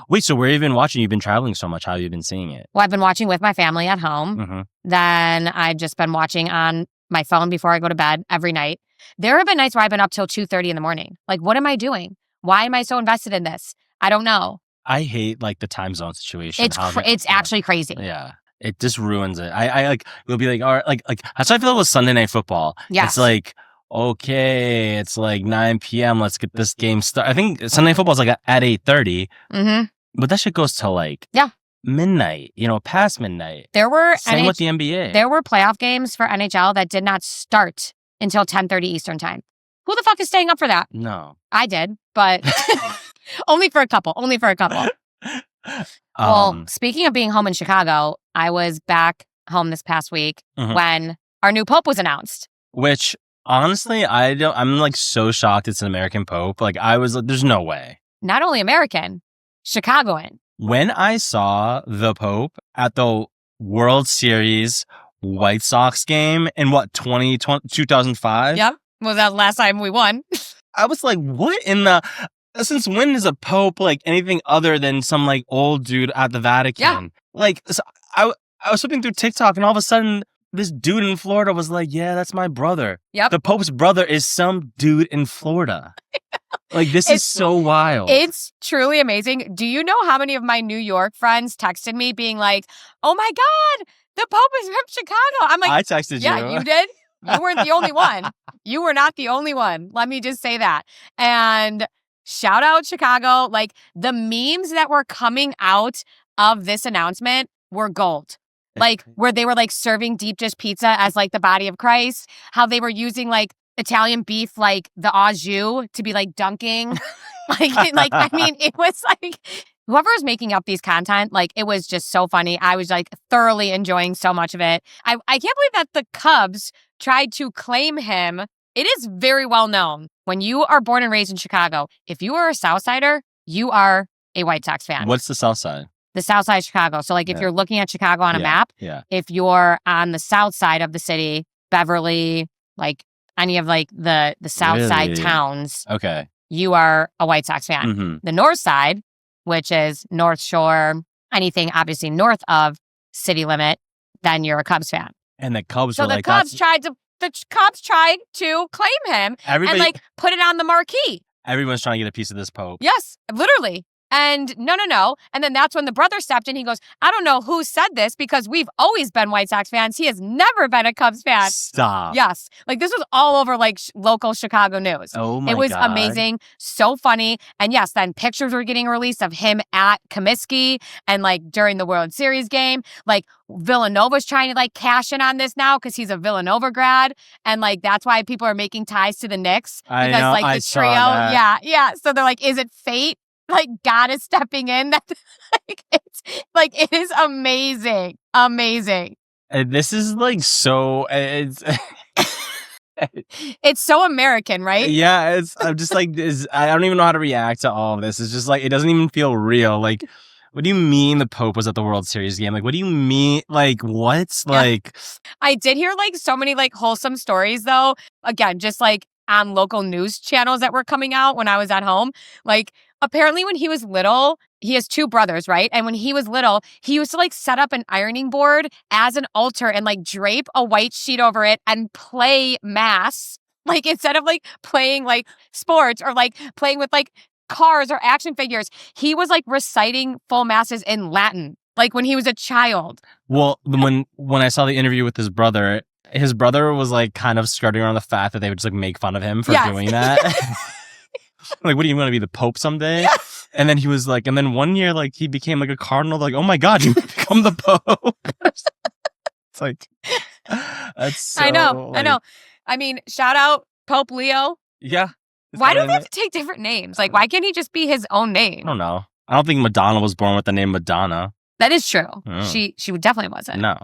S1: Wait, so where have you been watching? You've been traveling so much. How have you been seeing it?
S2: Well, I've been watching with my family at home.
S1: Mm-hmm.
S2: Then I've just been watching on my phone before I go to bed every night. There have been nights where I've been up till 2:30 in the morning. Like, what am I doing? Why am I so invested in this? I don't know.
S1: I hate the time zone situation.
S2: It's actually crazy.
S1: Yeah. It just ruins it. We'll be like, all right, like that's how I feel with Sunday Night Football.
S2: Yes.
S1: It's like, okay, it's like 9 p.m. Let's get this game started. I think Sunday Night Football is like at 8:30.
S2: Mm-hmm.
S1: But that shit goes till midnight, past midnight. Same with the NBA.
S2: There were playoff games for NHL that did not start until 10:30 Eastern time. Who the fuck is staying up for that?
S1: No.
S2: I did, but only for a couple. Well, speaking of being home in Chicago, I was back home this past week when our new pope was announced.
S1: Which, honestly, I'm like so shocked it's an American pope. Like, I was like, there's no way.
S2: Not only American, Chicagoan.
S1: When I saw the pope at the World Series White Sox game in what, 2005?
S2: Yep. Was that the last time we won?
S1: I was like, what in the... Since when is a pope like anything other than some like old dude at the Vatican?
S2: Yeah.
S1: Like, so I was flipping through TikTok and all of a sudden this dude in Florida was like, yeah, that's my brother.
S2: Yep.
S1: The Pope's brother is some dude in Florida. Like, this is so wild.
S2: It's truly amazing. Do you know how many of my New York friends texted me being like, oh my God, the Pope is from Chicago? I'm like,
S1: I texted you.
S2: Yeah, you did? You weren't the only one. You were not the only one. Let me just say that. And shout out Chicago. Like, the memes that were coming out of this announcement were gold. Like, where they were like serving deep dish pizza as like the body of Christ, how they were using like Italian beef, like the au jus to be like dunking. I mean, it was like whoever was making up these content, like it was just so funny. I was like thoroughly enjoying so much of it. I can't believe that the Cubs tried to claim him. It is very well known when you are born and raised in Chicago, if you are a Southsider, you are a White Sox fan.
S1: What's the South Side?
S2: The South Side of Chicago. So like if you're looking at Chicago on a map, if you're on the south side of the city, Beverly, like any of like the south side towns, you are a White Sox fan.
S1: Mm-hmm.
S2: The north side, which is North Shore, anything obviously north of city limit, then you're a Cubs fan.
S1: And the Cubs
S2: so
S1: were
S2: the
S1: like,
S2: Cubs tried to claim him and like put it on the marquee.
S1: Everyone's trying to get a piece of this Pope.
S2: Yes, literally. And no. And then that's when the brother stepped in. He goes, I don't know who said this because we've always been White Sox fans. He has never been a Cubs fan.
S1: Stop.
S2: Yes. Like this was all over like local Chicago news.
S1: Oh my God.
S2: It was amazing. So funny. And yes, then pictures were getting released of him at Comiskey and like during the World Series game. Like Villanova's trying to like cash in on this now because he's a Villanova grad. And like that's why people are making ties to the Knicks. Because
S1: I know,
S2: like the trio. Yeah. So they're like, is it fate? Like God is stepping in. That it is amazing.
S1: This is like so.
S2: It's so American, right?
S1: Yeah, I'm just like I don't even know how to react to all of this. It's just like it doesn't even feel real. Like, what do you mean the Pope was at the World Series game? Like, what do you mean? Like, what? Yeah. Like,
S2: I did hear like so many like wholesome stories though. Again, just like on local news channels that were coming out when I was at home. Like, apparently when he was little, he has two brothers, right? And when he was little, he used to like set up an ironing board as an altar and like drape a white sheet over it and play mass. Like instead of like playing like sports or like playing with like cars or action figures, he was like reciting full masses in Latin, like when he was a child.
S1: Well, when I saw the interview with his brother was like kind of skirting around the fact that they would just like make fun of him for doing that. Like, what do you want to be, the Pope someday? Yeah. And then he was like, and then one year, like, he became like a cardinal. Like, oh my God, you become the Pope. It's like, that's so,
S2: I know. I mean, shout out Pope Leo.
S1: Yeah.
S2: Why do they have to take different names? Like, why can't he just be his own name?
S1: I don't know. I don't think Madonna was born with the name Madonna.
S2: That is true. She definitely wasn't.
S1: No.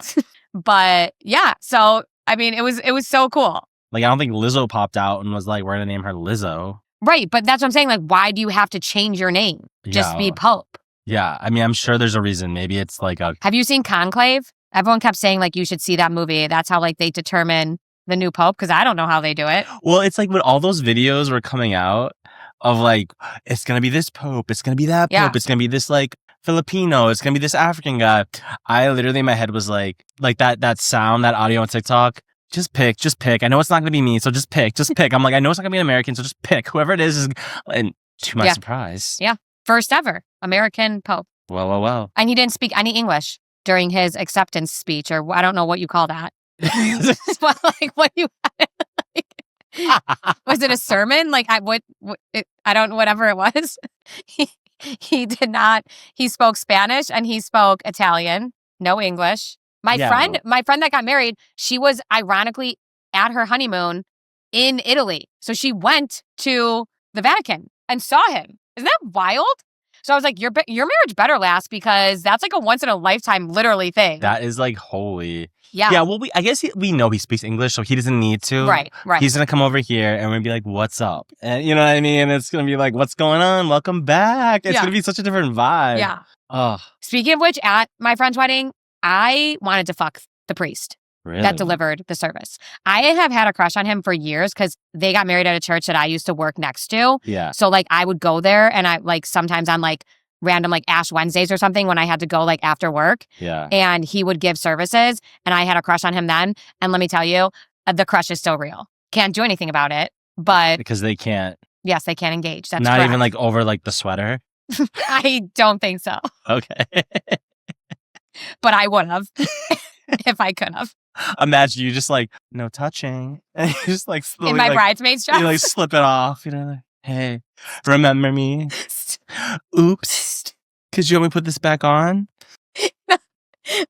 S2: But yeah, so I mean, it was so cool.
S1: Like, I don't think Lizzo popped out and was like, we're gonna name her Lizzo.
S2: Right, but that's what I'm saying. Like, why do you have to change your name? Just be Pope.
S1: Yeah, I mean, I'm sure there's a reason. Maybe it's like a...
S2: Have you seen Conclave? Everyone kept saying, like, you should see that movie. That's how, like, they determine the new Pope, because I don't know how they do it.
S1: Well, it's like when all those videos were coming out of, like, it's going to be this Pope, it's going to be that Pope, it's going to be this, like, Filipino, it's going to be this African guy. I literally, in my head was like that sound, that audio on TikTok. Just pick. I know it's not going to be me, so just pick. I'm like, I know it's not going to be an American, so just pick. Whoever it is, and to my surprise.
S2: Yeah. First ever American Pope.
S1: Well.
S2: And he didn't speak any English during his acceptance speech, or I don't know what you call that. Like, what you... was it a sermon? Like, I don't, whatever it was. He did not. He spoke Spanish and he spoke Italian, no English. My friend that got married, she was ironically at her honeymoon in Italy. So she went to the Vatican and saw him. Isn't that wild? So I was like, your marriage better last, because that's like a once in a lifetime literally thing.
S1: That is like holy.
S2: Yeah.
S1: Yeah. Well, I guess we know he speaks English, so he doesn't need to.
S2: Right.
S1: He's going to come over here and we're going to be like, what's up? And you know what I mean? And it's going to be like, what's going on? Welcome back. It's going to be such a different vibe.
S2: Yeah.
S1: Oh.
S2: Speaking of which, at my friend's wedding, I wanted to fuck the priest. that delivered the service. I have had a crush on him for years because they got married at a church that I used to work next to.
S1: Yeah.
S2: So like I would go there and I like sometimes on like random like Ash Wednesdays or something when I had to go like after work.
S1: Yeah.
S2: And he would give services and I had a crush on him then. And let me tell you, the crush is still real. Can't do anything about it, but
S1: because they can't.
S2: Yes, they can't engage. That's
S1: not
S2: correct.
S1: even like over like the sweater.
S2: I don't think so.
S1: Okay.
S2: But I would have if I could have.
S1: Imagine you just like no touching, and you just like slowly,
S2: in my bridesmaid's dress.
S1: You like slip it off. You know, like, hey, remember me? Oops. Could you let me put this back on?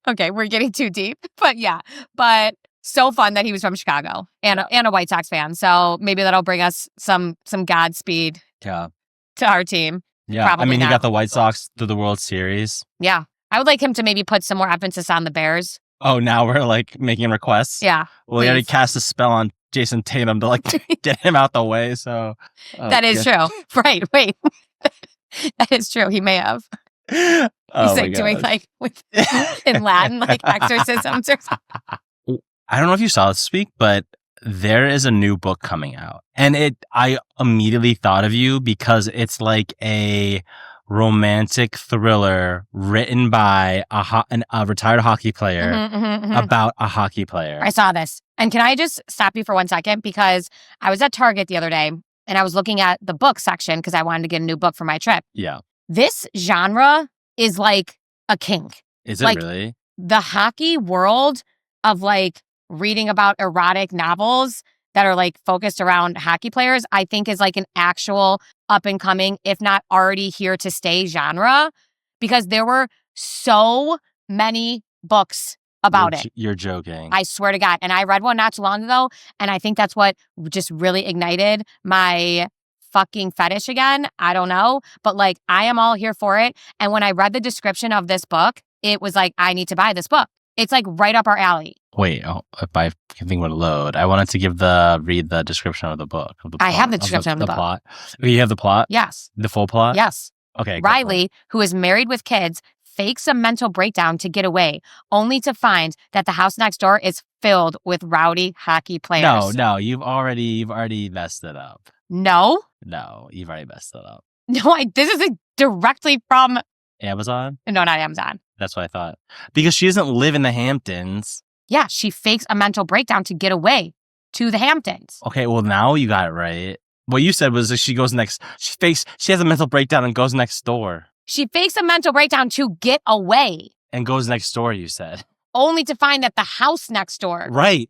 S2: Okay, we're getting too deep, but yeah, but so fun that he was from Chicago and a White Sox fan. So maybe that'll bring us some Godspeed.
S1: Yeah.
S2: To our team.
S1: Yeah,
S2: Probably
S1: I mean,
S2: not.
S1: he got the White Sox to the World Series.
S2: Yeah, I would like him to maybe put some more emphasis on the Bears.
S1: Oh, now we're like making requests.
S2: Yeah.
S1: Well, he already cast a spell on Jayson Tatum to like get him out the way. So
S2: that is true. Right. Wait. That is true. He may have. He's like doing like in Latin, like exorcisms or something.
S1: I don't know if you saw this week, but there is a new book coming out. And I immediately thought of you because it's like a romantic thriller written by a retired hockey player about a hockey player.
S2: I saw this. And can I just stop you for 1 second? Because I was at Target the other day and I was looking at the book section because I wanted to get a new book for my trip.
S1: Yeah.
S2: This genre is like a kink.
S1: Is it
S2: like,
S1: really?
S2: The hockey world of like reading about erotic novels that are like focused around hockey players, I think is like an actual up and coming, if not already here to stay genre, because there were so many books about it.
S1: You're joking.
S2: I swear to God. And I read one not too long ago, and I think that's what just really ignited my fucking fetish again. I don't know, but like I am all here for it. And when I read the description of this book, it was like, I need to buy this book. It's like right up our alley.
S1: Wait, if I think would load, I wanted to read the description of the book.
S2: I have the description of the book.
S1: Plot. You have the plot?
S2: Yes.
S1: The full plot?
S2: Yes.
S1: Okay.
S2: Riley, who is married with kids, fakes a mental breakdown to get away, only to find that the house next door is filled with rowdy hockey players.
S1: No, you've already messed it up.
S2: No,
S1: you've already messed it up.
S2: No, this is directly from
S1: Amazon.
S2: No, not Amazon.
S1: That's what I thought. Because she doesn't live in the Hamptons.
S2: Yeah, she fakes a mental breakdown to get away to the Hamptons.
S1: Okay, well now you got it right. What you said was that she has a mental breakdown and goes next door.
S2: She fakes a mental breakdown to get away.
S1: And goes next door, you said.
S2: Only to find that the house next door.
S1: Right.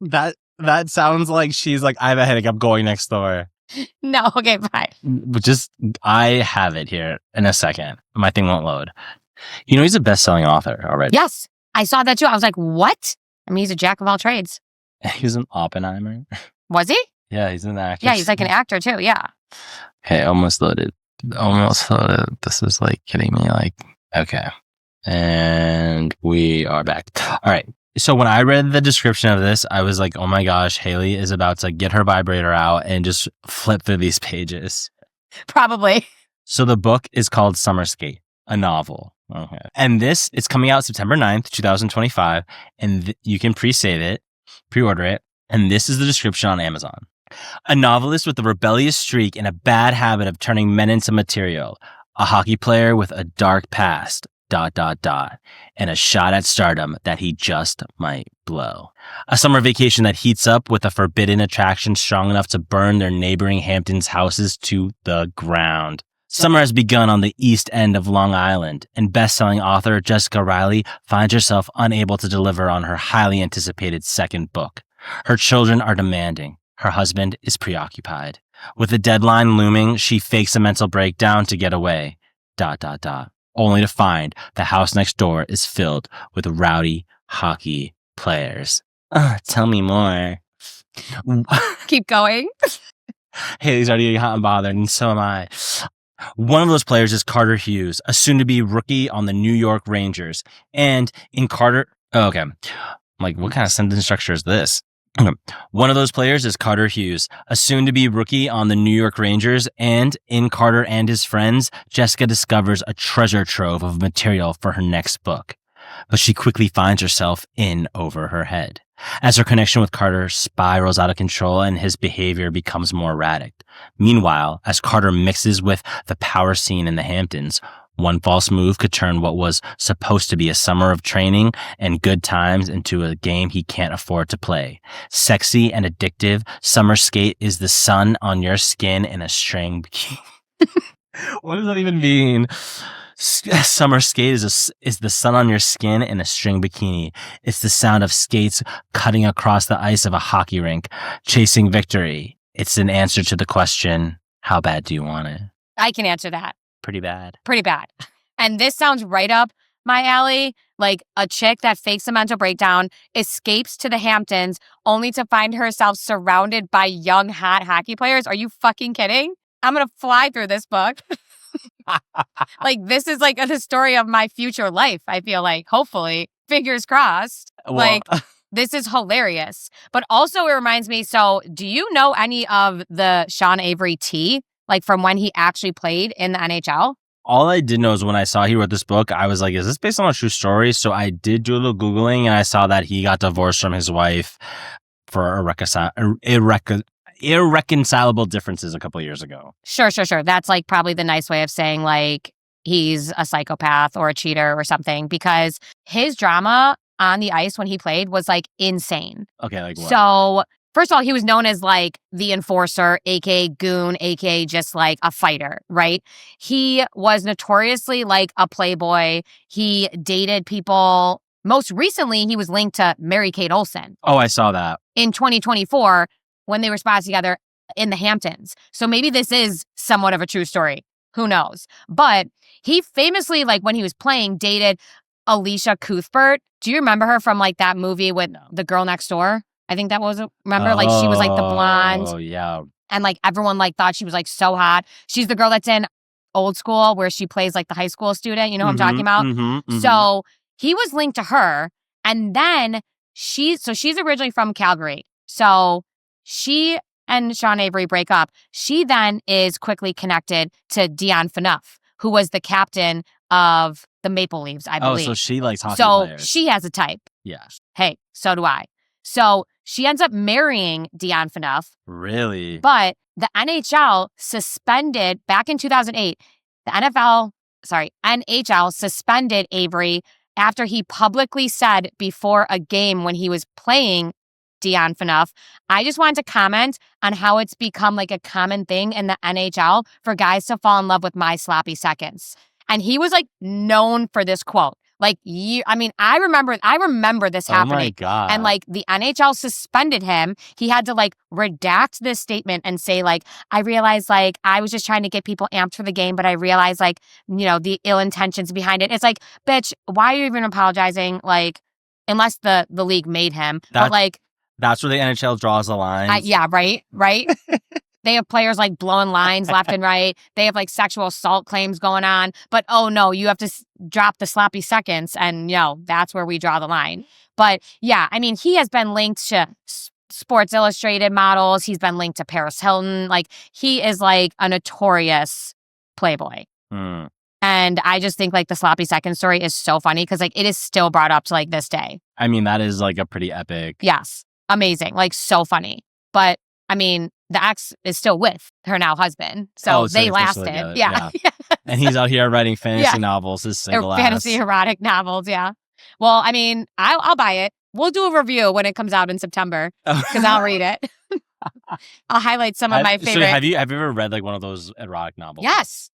S1: That sounds like she's like, I have a headache, I'm going next door.
S2: No, okay, bye.
S1: I have it here in a second. My thing won't load. You know, he's a best-selling author already.
S2: Yes, I saw that too. I was like, what? I mean, he's a jack of all trades.
S1: He was an Oppenheimer.
S2: Was he?
S1: Yeah, he's an actor.
S2: Yeah, he's like an actor too, yeah.
S1: Okay, almost loaded. This is like kidding me. Like, okay. And we are back. All right. So when I read the description of this, I was like, oh my gosh, Haley is about to get her vibrator out and just flip through these pages.
S2: Probably.
S1: So the book is called Summer Skate, a novel. Okay. And it's coming out September 9th, 2025. And you can pre-order it. And this is the description on Amazon. A novelist with a rebellious streak and a bad habit of turning men into material. A hockey player with a dark past. ... and a shot at stardom that he just might blow. A summer vacation that heats up with a forbidden attraction strong enough to burn their neighboring Hamptons houses to the ground. Summer has begun on the east end of Long Island, and best-selling author Jessica Riley finds herself unable to deliver on her highly anticipated second book. Her children are demanding. Her husband is preoccupied. With the deadline looming, she fakes a mental breakdown to get away. ... Only to find the house next door is filled with rowdy hockey players. Tell me more.
S2: Keep going.
S1: Haley's already hot and bothered, and so am I. One of those players is Carter Hughes, a soon-to-be rookie on the New York Rangers. And in Carter... Oh, okay. I'm like, what kind of sentence structure is this? One of those players is Carter Hughes, a soon-to-be rookie on the New York Rangers, and in Carter and his friends, Jessica discovers a treasure trove of material for her next book. but she quickly finds herself in over her head as her connection with Carter spirals out of control and his behavior becomes more erratic. Meanwhile, as Carter mixes with the power scene in the Hamptons, one false move could turn what was supposed to be a summer of training and good times into a game he can't afford to play. Sexy and addictive, summer skate is the sun on your skin in a string bikini. What does that even mean? Summer skate is the sun on your skin in a string bikini. It's the sound of skates cutting across the ice of a hockey rink, chasing victory. It's an answer to the question, how bad do you want it?
S2: I can answer that.
S1: Pretty bad.
S2: Pretty bad. And this sounds right up my alley. Like a chick that fakes a mental breakdown, escapes to the Hamptons, only to find herself surrounded by young, hot hockey players. Are you fucking kidding? I'm going to fly through this book. Like, this is like the story of my future life, I feel like. Hopefully. Fingers crossed.
S1: Well,
S2: like, this is hilarious. But also it reminds me, so do you know any of the Sean Avery tea? Like from when he actually played in the NHL?
S1: All I did know is when I saw he wrote this book, I was like, is this based on a true story? So I did do a little Googling and I saw that he got divorced from his wife for irreconcilable differences a couple of years ago.
S2: Sure. That's like probably the nice way of saying like he's a psychopath or a cheater or something, because his drama on the ice when he played was like insane.
S1: Okay, like what?
S2: So first of all, he was known as like the enforcer, aka goon, aka just like a fighter, right? He was notoriously like a playboy. He dated people. Most recently, he was linked to Mary-Kate Olsen.
S1: Oh, I saw that.
S2: In 2024, when they were spotted together in the Hamptons. So maybe this is somewhat of a true story. Who knows? But he famously, like when he was playing, dated Alicia Cuthbert. Do you remember her from like that movie with The Girl Next Door? I think that was, remember? Like she was like the blonde.
S1: Oh, yeah.
S2: And like everyone like thought she was like so hot. She's the girl that's in Old School where she plays like the high school student. You know what I'm talking about? So he was linked to her. And then she's originally from Calgary. So she and Sean Avery break up. She then is quickly connected to Dion Phaneuf, who was the captain of the Maple Leafs, I believe.
S1: Oh, so she likes hockey players.
S2: So she has a type.
S1: Yeah.
S2: Hey, so do I. So she ends up marrying Dion Phaneuf.
S1: Really?
S2: But the NHL suspended, back in 2008, the NHL suspended Avery after he publicly said before a game when he was playing Dion Phaneuf, I just wanted to comment on how it's become like a common thing in the NHL for guys to fall in love with my sloppy seconds. And he was like known for this quote. Like, I remember this happening.
S1: Oh my God.
S2: And like the NHL suspended him. He had to like redact this statement and say like, I realized like I was just trying to get people amped for the game, but I realized like, you know, the ill intentions behind it. It's like, bitch, why are you even apologizing? Like, unless the league made him. But like,
S1: that's where the NHL draws the line.
S2: Yeah, right. They have players like blowing lines left and right. They have like sexual assault claims going on. But oh no, you have to drop the sloppy seconds. And, you know, that's where we draw the line. But yeah, I mean, he has been linked to Sports Illustrated models. He's been linked to Paris Hilton. Like, he is like a notorious playboy. And I just think like the sloppy second story is so funny because like it is still brought up to like this day.
S1: I mean, that is like a pretty epic.
S2: Yes. Amazing. Like so funny. But I mean, the ex is still with her now husband. So they lasted. Yeah.
S1: And he's out here writing fantasy novels, his single ass.
S2: Fantasy erotic novels, yeah. Well, I mean, I'll buy it. We'll do a review when it comes out in September because I'll read it. I'll highlight some of my favorite.
S1: So have you ever read like one of those erotic novels?
S2: Yes.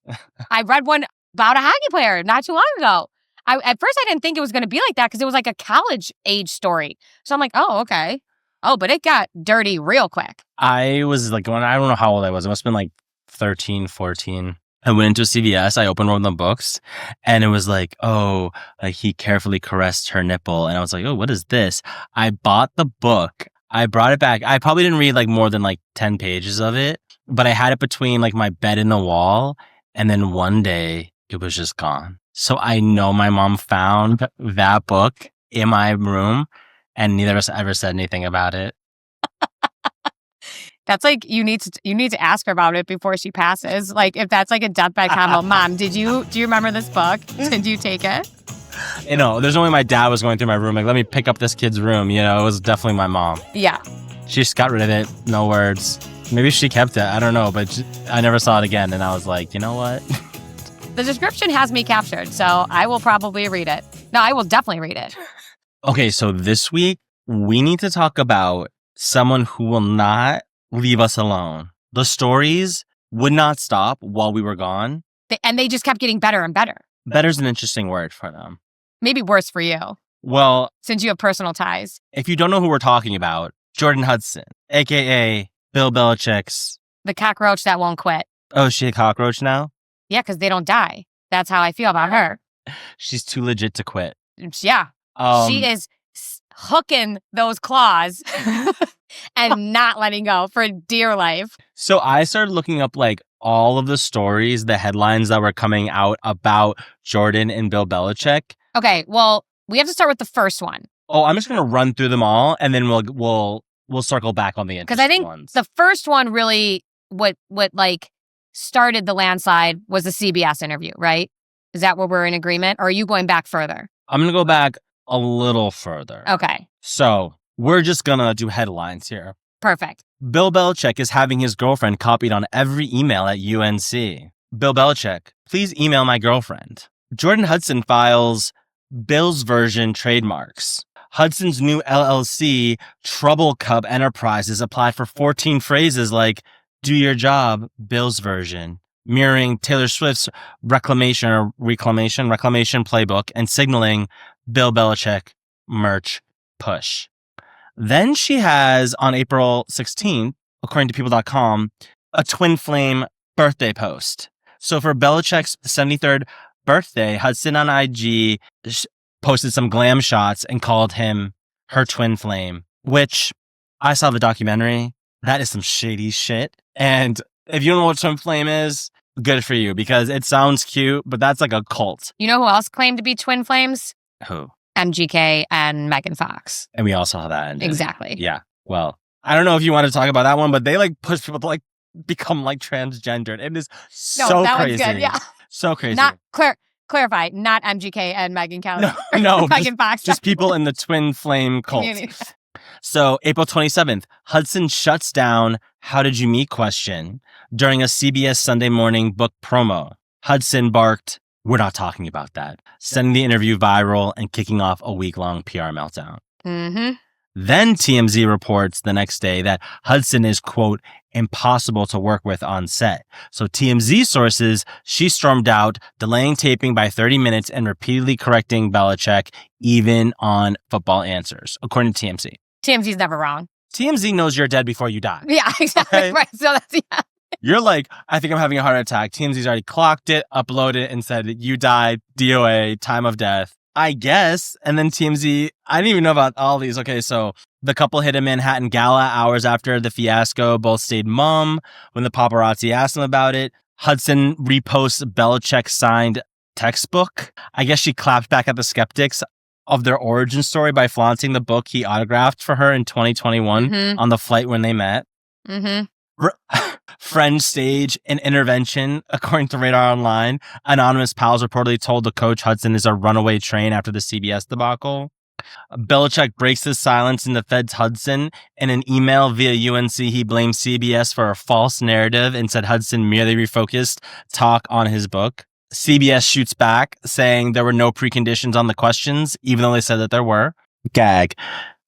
S2: I read one about a hockey player not too long ago. At first I didn't think it was going to be like that because it was like a college age story. So I'm like, oh, okay. Oh, but it got dirty real quick. I
S1: was like, I don't know how old I was. It must have been like 13, 14. I went into a CVS. I opened one of the books and it was like, oh, like he carefully caressed her nipple. And I was like, oh, what is this? I bought the book. I brought it back. I probably didn't read like more than like 10 pages of it, but I had it between like my bed and the wall. And then one day it was just gone. So I know my mom found that book in my room. And neither of us ever said anything about it. That's like, you need to ask her about it before she passes. Like, if that's like a deathbed combo. Mom, do you remember this book? Did you take it? You know, there's no way my dad was going through my room, like, let me pick up this kid's room. You know, it was definitely my mom.
S2: Yeah.
S1: She just got rid of it. No words. Maybe she kept it. I don't know. But I never saw it again. And I was like, you know what?
S2: The description has me captured, so I will probably read it. No, I will definitely read it.
S1: Okay, so this week, we need to talk about someone who will not leave us alone. The stories would not stop while we were gone.
S2: And they just kept getting better and better.
S1: Better's an interesting word for them.
S2: Maybe worse for you.
S1: Well,
S2: since you have personal ties.
S1: If you don't know who we're talking about, Jordan Hudson, a.k.a. Bill Belichick's...
S2: the cockroach that won't quit.
S1: Oh, is she a cockroach now?
S2: Yeah, because they don't die. That's how I feel about her.
S1: She's too legit to quit.
S2: Yeah. She is hooking those claws and not letting go for dear life.
S1: So I started looking up like all of the stories, the headlines that were coming out about Jordan and Bill Belichick.
S2: Okay, well, we have to start with the first one.
S1: Oh, I'm just going to run through them all and then we'll circle back on the interesting
S2: because I think
S1: ones.
S2: The first one really what like started the landslide was the CBS interview, right? Is that where we're in agreement? Or are you going back further?
S1: I'm going to go back a little further.
S2: Okay.
S1: So we're just going to do headlines here.
S2: Perfect.
S1: Bill Belichick is having his girlfriend copied on every email at UNC. Bill Belichick, please email my girlfriend. Jordan Hudson files Bill's version trademarks. Hudson's new LLC, Trouble Cup Enterprises, applied for 14 phrases like, do your job, Bill's version, mirroring Taylor Swift's reclamation playbook and signaling Bill Belichick merch push. Then she has, on April 16th, according to people.com, a twin flame birthday post. So for Belichick's 73rd birthday, Hudson on IG posted some glam shots and called him her twin flame, which I saw the documentary. That is some shady shit. And if you don't know what twin flame is, good for you because it sounds cute, but that's like a cult.
S2: You know who else claimed to be twin flames?
S1: Who?
S2: MGK and Megan Fox.
S1: And we all saw that ended.
S2: Exactly.
S1: Yeah. Well, I don't know if you want to talk about that one, but they like push people to like become like transgendered. It is so
S2: that
S1: crazy.
S2: One's good. Yeah.
S1: So crazy.
S2: Not clarify, not MGK and Megan Kelly.
S1: No,
S2: Megan Fox.
S1: Just people in the twin flame cult. So April 27th, Hudson shuts down How Did You Meet question during a CBS Sunday Morning book promo. Hudson barked, we're not talking about that, sending the interview viral and kicking off a week-long PR meltdown.
S2: Mm-hmm.
S1: Then TMZ reports the next day that Hudson is, quote, impossible to work with on set. So TMZ sources, she stormed out, delaying taping by 30 minutes and repeatedly correcting Belichick, even on football answers, according to TMZ.
S2: TMZ's never wrong.
S1: TMZ knows you're dead before you die.
S2: Yeah, exactly. Okay? Right. So that's, yeah.
S1: You're like, I think I'm having a heart attack. TMZ's already clocked it, uploaded it, and said, you died, DOA, time of death. I guess. And then TMZ, I didn't even know about all these. Okay, so the couple hit a Manhattan gala hours after the fiasco. Both stayed mum when the paparazzi asked them about it. Hudson reposts Belichick signed textbook. I guess she clapped back at the skeptics of their origin story by flaunting the book he autographed for her in 2021 on the flight when they met.
S2: Mm-hmm.
S1: Friend stage an intervention, according to Radar Online. Anonymous pals reportedly told the coach Hudson is a runaway train after the CBS debacle. Belichick breaks his silence and defends Hudson. In an email via UNC, he blamed CBS for a false narrative and said Hudson merely refocused talk on his book. CBS shoots back, saying there were no preconditions on the questions, even though they said that there were. Gag.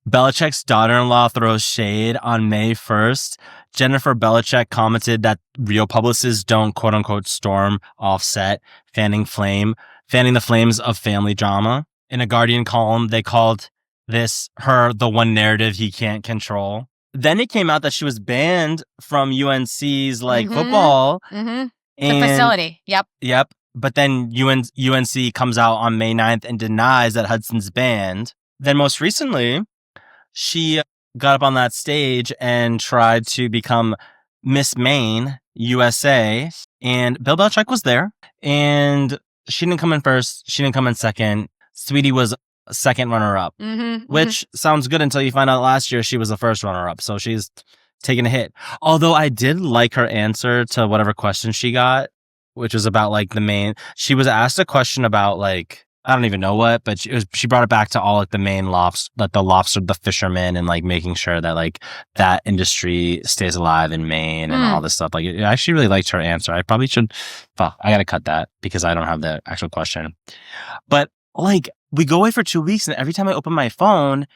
S1: Belichick's daughter-in-law throws shade on May 1st. Jennifer Belichick commented that real publicists don't quote-unquote storm off set, fanning the flames of family drama. In a Guardian column, they called this her the one narrative he can't control. Then it came out that she was banned from UNC's football.
S2: Mm-hmm. The facility.
S1: Yep. But then UNC comes out on May 9th and denies that Hudson's banned. Then most recently, she got up on that stage and tried to become Miss Maine USA. And Bill Belichick was there. And she didn't come in first. She didn't come in second. Sweetie was second runner-up, which sounds good until you find out last year she was the first runner-up. So she's taking a hit. Although I did like her answer to whatever question she got, which was about the main. She was asked a question about I don't even know what, but she brought it back to all like the main lofts, like the fishermen, and like making sure that like that industry stays alive in Maine and all this stuff. Like, I actually really liked her answer. I probably should. Fuck, I gotta cut that because I don't have the actual question. But like, we go away for 2 weeks, and every time I open my phone,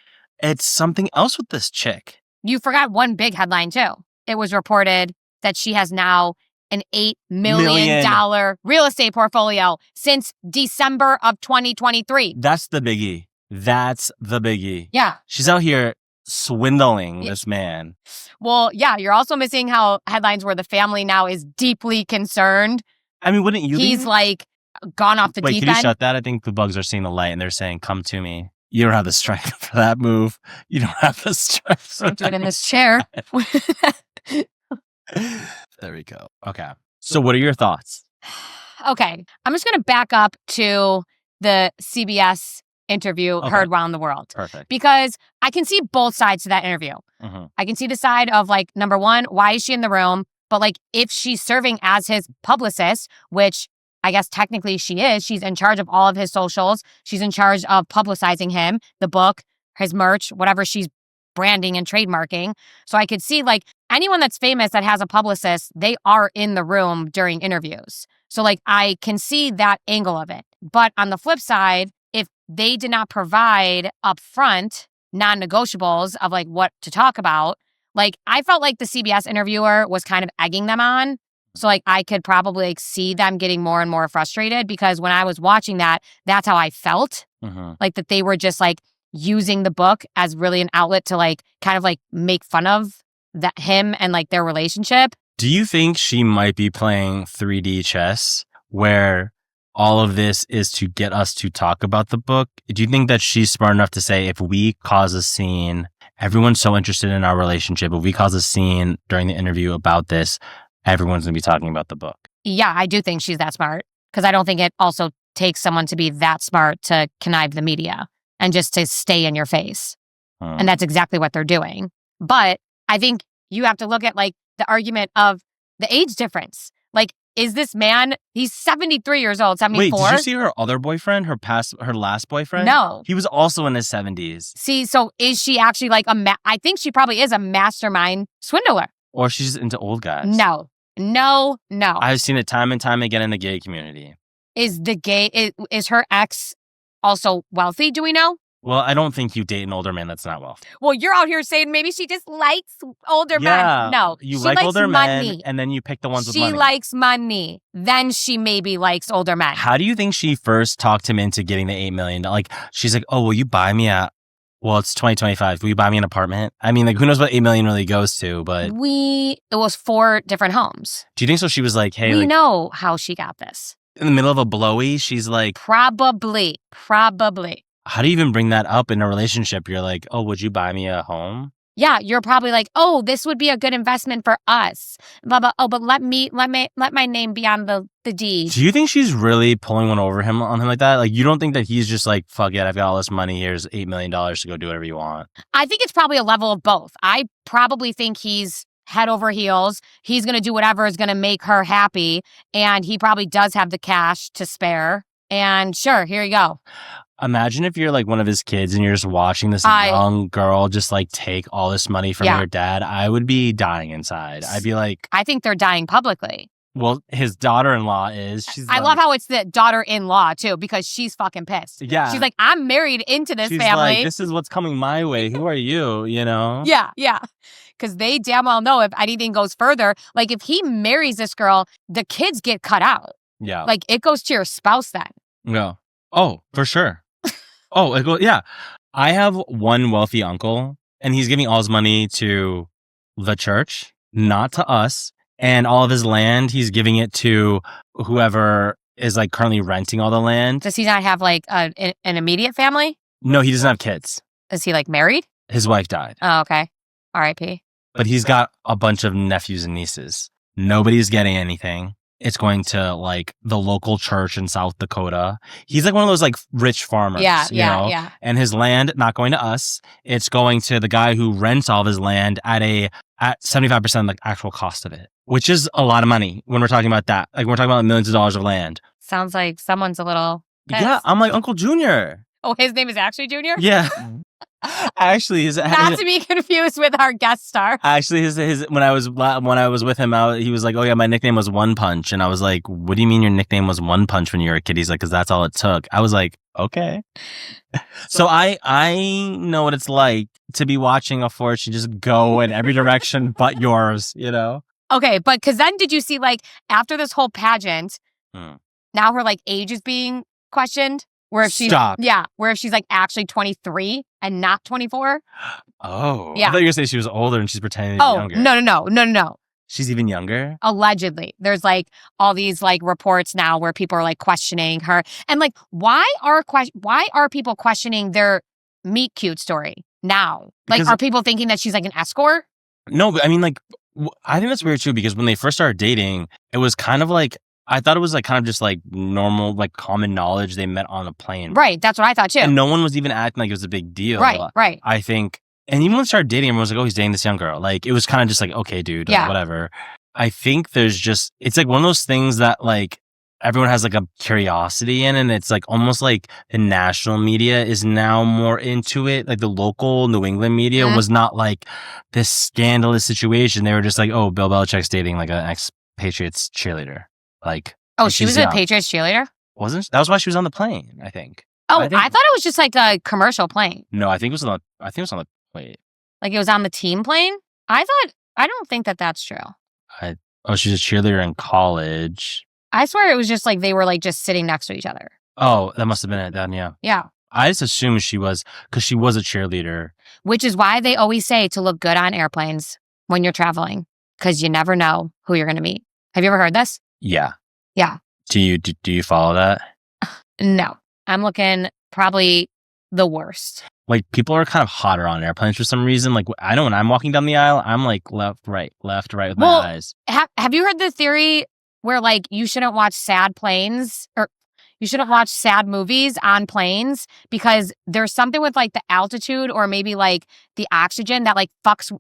S1: it's something else with this chick.
S2: You forgot one big headline too. It was reported that she has now an $8 million real estate portfolio since December of 2023.
S1: That's the biggie.
S2: Yeah.
S1: She's out here swindling this man.
S2: Well, yeah, you're also missing how headlines where the family now is deeply concerned.
S1: I mean, wouldn't you be?
S2: He's like gone off the deep end.
S1: Wait, can you shut that? I think the bugs are seeing the light and they're saying, come to me. You don't have the strength for that move. You don't have the strength.
S2: Don't do it in this chair.
S1: There we go. Okay. So what are your thoughts?
S2: Okay. I'm just going to back up to the CBS interview heard around the world.
S1: Perfect.
S2: Because I can see both sides to that interview. Mm-hmm. I can see the side of like, number one, why is she in the room? But like, if she's serving as his publicist, which I guess technically she is, she's in charge of all of his socials. She's in charge of publicizing him, the book, his merch, whatever she's branding and trademarking. So I could see like anyone that's famous that has a publicist, they are in the room during interviews. So like I can see that angle of it. But on the flip side, if they did not provide upfront non-negotiables of like what to talk about, like I felt like the CBS interviewer was kind of egging them on. So like I could probably like see them getting more and more frustrated because when I was watching that, that's how I felt. Mm-hmm. Like that they were just like using the book as really an outlet to like kind of like make fun of that him and like their relationship.
S1: Do you think she might be playing 3D chess where all of this is to get us to talk about the book? Do you think that she's smart enough to say if we cause a scene, everyone's so interested in our relationship, if we cause a scene during the interview about this, everyone's going to be talking about the book?
S2: Yeah, I do think she's that smart because I don't think it also takes someone to be that smart to connive the media and just to stay in your face. And that's exactly what they're doing. But I think you have to look at like the argument of the age difference. Like, is this man, he's 73 years old, 74.
S1: Wait, did you see her other boyfriend, her last boyfriend?
S2: No.
S1: He was also in his 70s.
S2: See, so is she actually like I think she probably is a mastermind swindler.
S1: Or she's into old guys.
S2: No.
S1: I've seen it time and time again in the gay community.
S2: Is her ex also wealthy, do we know?
S1: Well, I don't think you date an older man that's not wealthy.
S2: Well, you're out here saying maybe she just likes older men. No,
S1: you like older
S2: money.
S1: Men, and then you pick the ones with money.
S2: She likes money. Then she maybe likes older men.
S1: How do you think she first talked him into getting the $8 million? Like, she's like, oh, will you buy me well, it's 2025. Will you buy me an apartment? I mean, like, who knows what $8 million really goes to, but...
S2: It was 4 different homes.
S1: Do you think so? She was like, hey...
S2: We know how she got this.
S1: In the middle of a blowy, she's like...
S2: Probably.
S1: How do you even bring that up in a relationship? You're like, oh, would you buy me a home?
S2: Yeah, you're probably like, oh, this would be a good investment for us. Blah, blah. Oh, but let my name be on the deed.
S1: Do you think she's really pulling one over on him like that? Like, you don't think that he's just like, fuck it, I've got all this money. Here's $8 million to go do whatever you want.
S2: I think it's probably a level of both. I probably think he's head over heels. He's going to do whatever is going to make her happy. And he probably does have the cash to spare. And sure, here you go.
S1: Imagine if you're like one of his kids and you're just watching this young girl just like take all this money from your dad. I would be dying inside. I'd be like...
S2: I think they're dying publicly.
S1: Well, his daughter-in-law is.
S2: I love how it's the daughter-in-law too, because she's fucking pissed.
S1: Yeah.
S2: She's like, I'm married into this family.
S1: Like, this is what's coming my way. Who are you, you know?
S2: Yeah. Because they damn well know if anything goes further, like if he marries this girl, the kids get cut out.
S1: Yeah.
S2: Like it goes to your spouse then.
S1: Yeah. Oh, for sure. Yeah. I have one wealthy uncle, and he's giving all his money to the church, not to us. And all of his land, he's giving it to whoever is like currently renting all the land.
S2: Does he not have like an immediate family?
S1: No, he doesn't have kids.
S2: Is he like married?
S1: His wife died.
S2: Oh, okay. R.I.P.
S1: But he's got a bunch of nephews and nieces. Nobody's getting anything. It's going to like the local church in South Dakota. He's like one of those like rich farmers. Yeah. And his land, not going to us. It's going to the guy who rents all of his land at 75% like actual cost of it, which is a lot of money when we're talking about that. Like we're talking about millions of dollars of land.
S2: Sounds like someone's a little
S1: Yeah, I'm like Uncle Junior.
S2: Oh, his name is actually Junior?
S1: Yeah. Actually,
S2: not to be confused with our guest star.
S1: Actually, his when I was with him, he was like, "Oh yeah, my nickname was One Punch," and I was like, "What do you mean your nickname was One Punch when you were a kid?" He's like, "Because that's all it took." I was like, "Okay." So I know what it's like to be watching a fortune just go in every direction but yours, you know?
S2: Okay, but because then did you see like after this whole pageant, now her like age is being questioned? Where if she's where if she's like actually 23 and not 24.
S1: Oh.
S2: Yeah.
S1: I thought you were gonna say she was older and she's pretending to be younger.
S2: No.
S1: She's even younger?
S2: Allegedly. There's like all these like reports now where people are like questioning her. And like why are people questioning their meet cute story now? Like are people thinking that she's like an escort?
S1: No, but I mean like I think that's weird too because when they first started dating, it was kind of like I thought it was like kind of just like normal, like common knowledge they met on a plane.
S2: Right. That's what I thought too.
S1: And no one was even acting like it was a big deal.
S2: Right.
S1: I think, and even when they started dating, everyone was like, oh, he's dating this young girl. Like it was kind of just like, okay, dude, like, whatever. I think it's like one of those things that like everyone has like a curiosity in, and it's like almost like the national media is now more into it. Like the local New England media was not like this scandalous situation. They were just like, oh, Bill Belichick's dating like an ex-Patriots cheerleader. Like,
S2: she was a Patriots cheerleader?
S1: Wasn't she? That was why she was on the plane, I think.
S2: Oh, I thought it was just like a commercial plane.
S1: No, I think it was on the plane.
S2: Like it was on the team plane? I don't think that that's true.
S1: She's a cheerleader in college.
S2: I swear it was just like they were like just sitting next to each other.
S1: Oh, that must have been it then, yeah.
S2: Yeah.
S1: I just assumed she was, because she was a cheerleader.
S2: Which is why they always say to look good on airplanes when you're traveling, because you never know who you're going to meet. Have you ever heard this?
S1: Yeah.
S2: Yeah.
S1: Do you follow that?
S2: No. I'm looking probably the worst.
S1: Like people are kind of hotter on airplanes for some reason. Like I know when I'm walking down the aisle, I'm like left, right with my eyes.
S2: Have you heard the theory where like you shouldn't watch sad planes or you shouldn't watch sad movies on planes because there's something with like the altitude or maybe like the oxygen that like fucks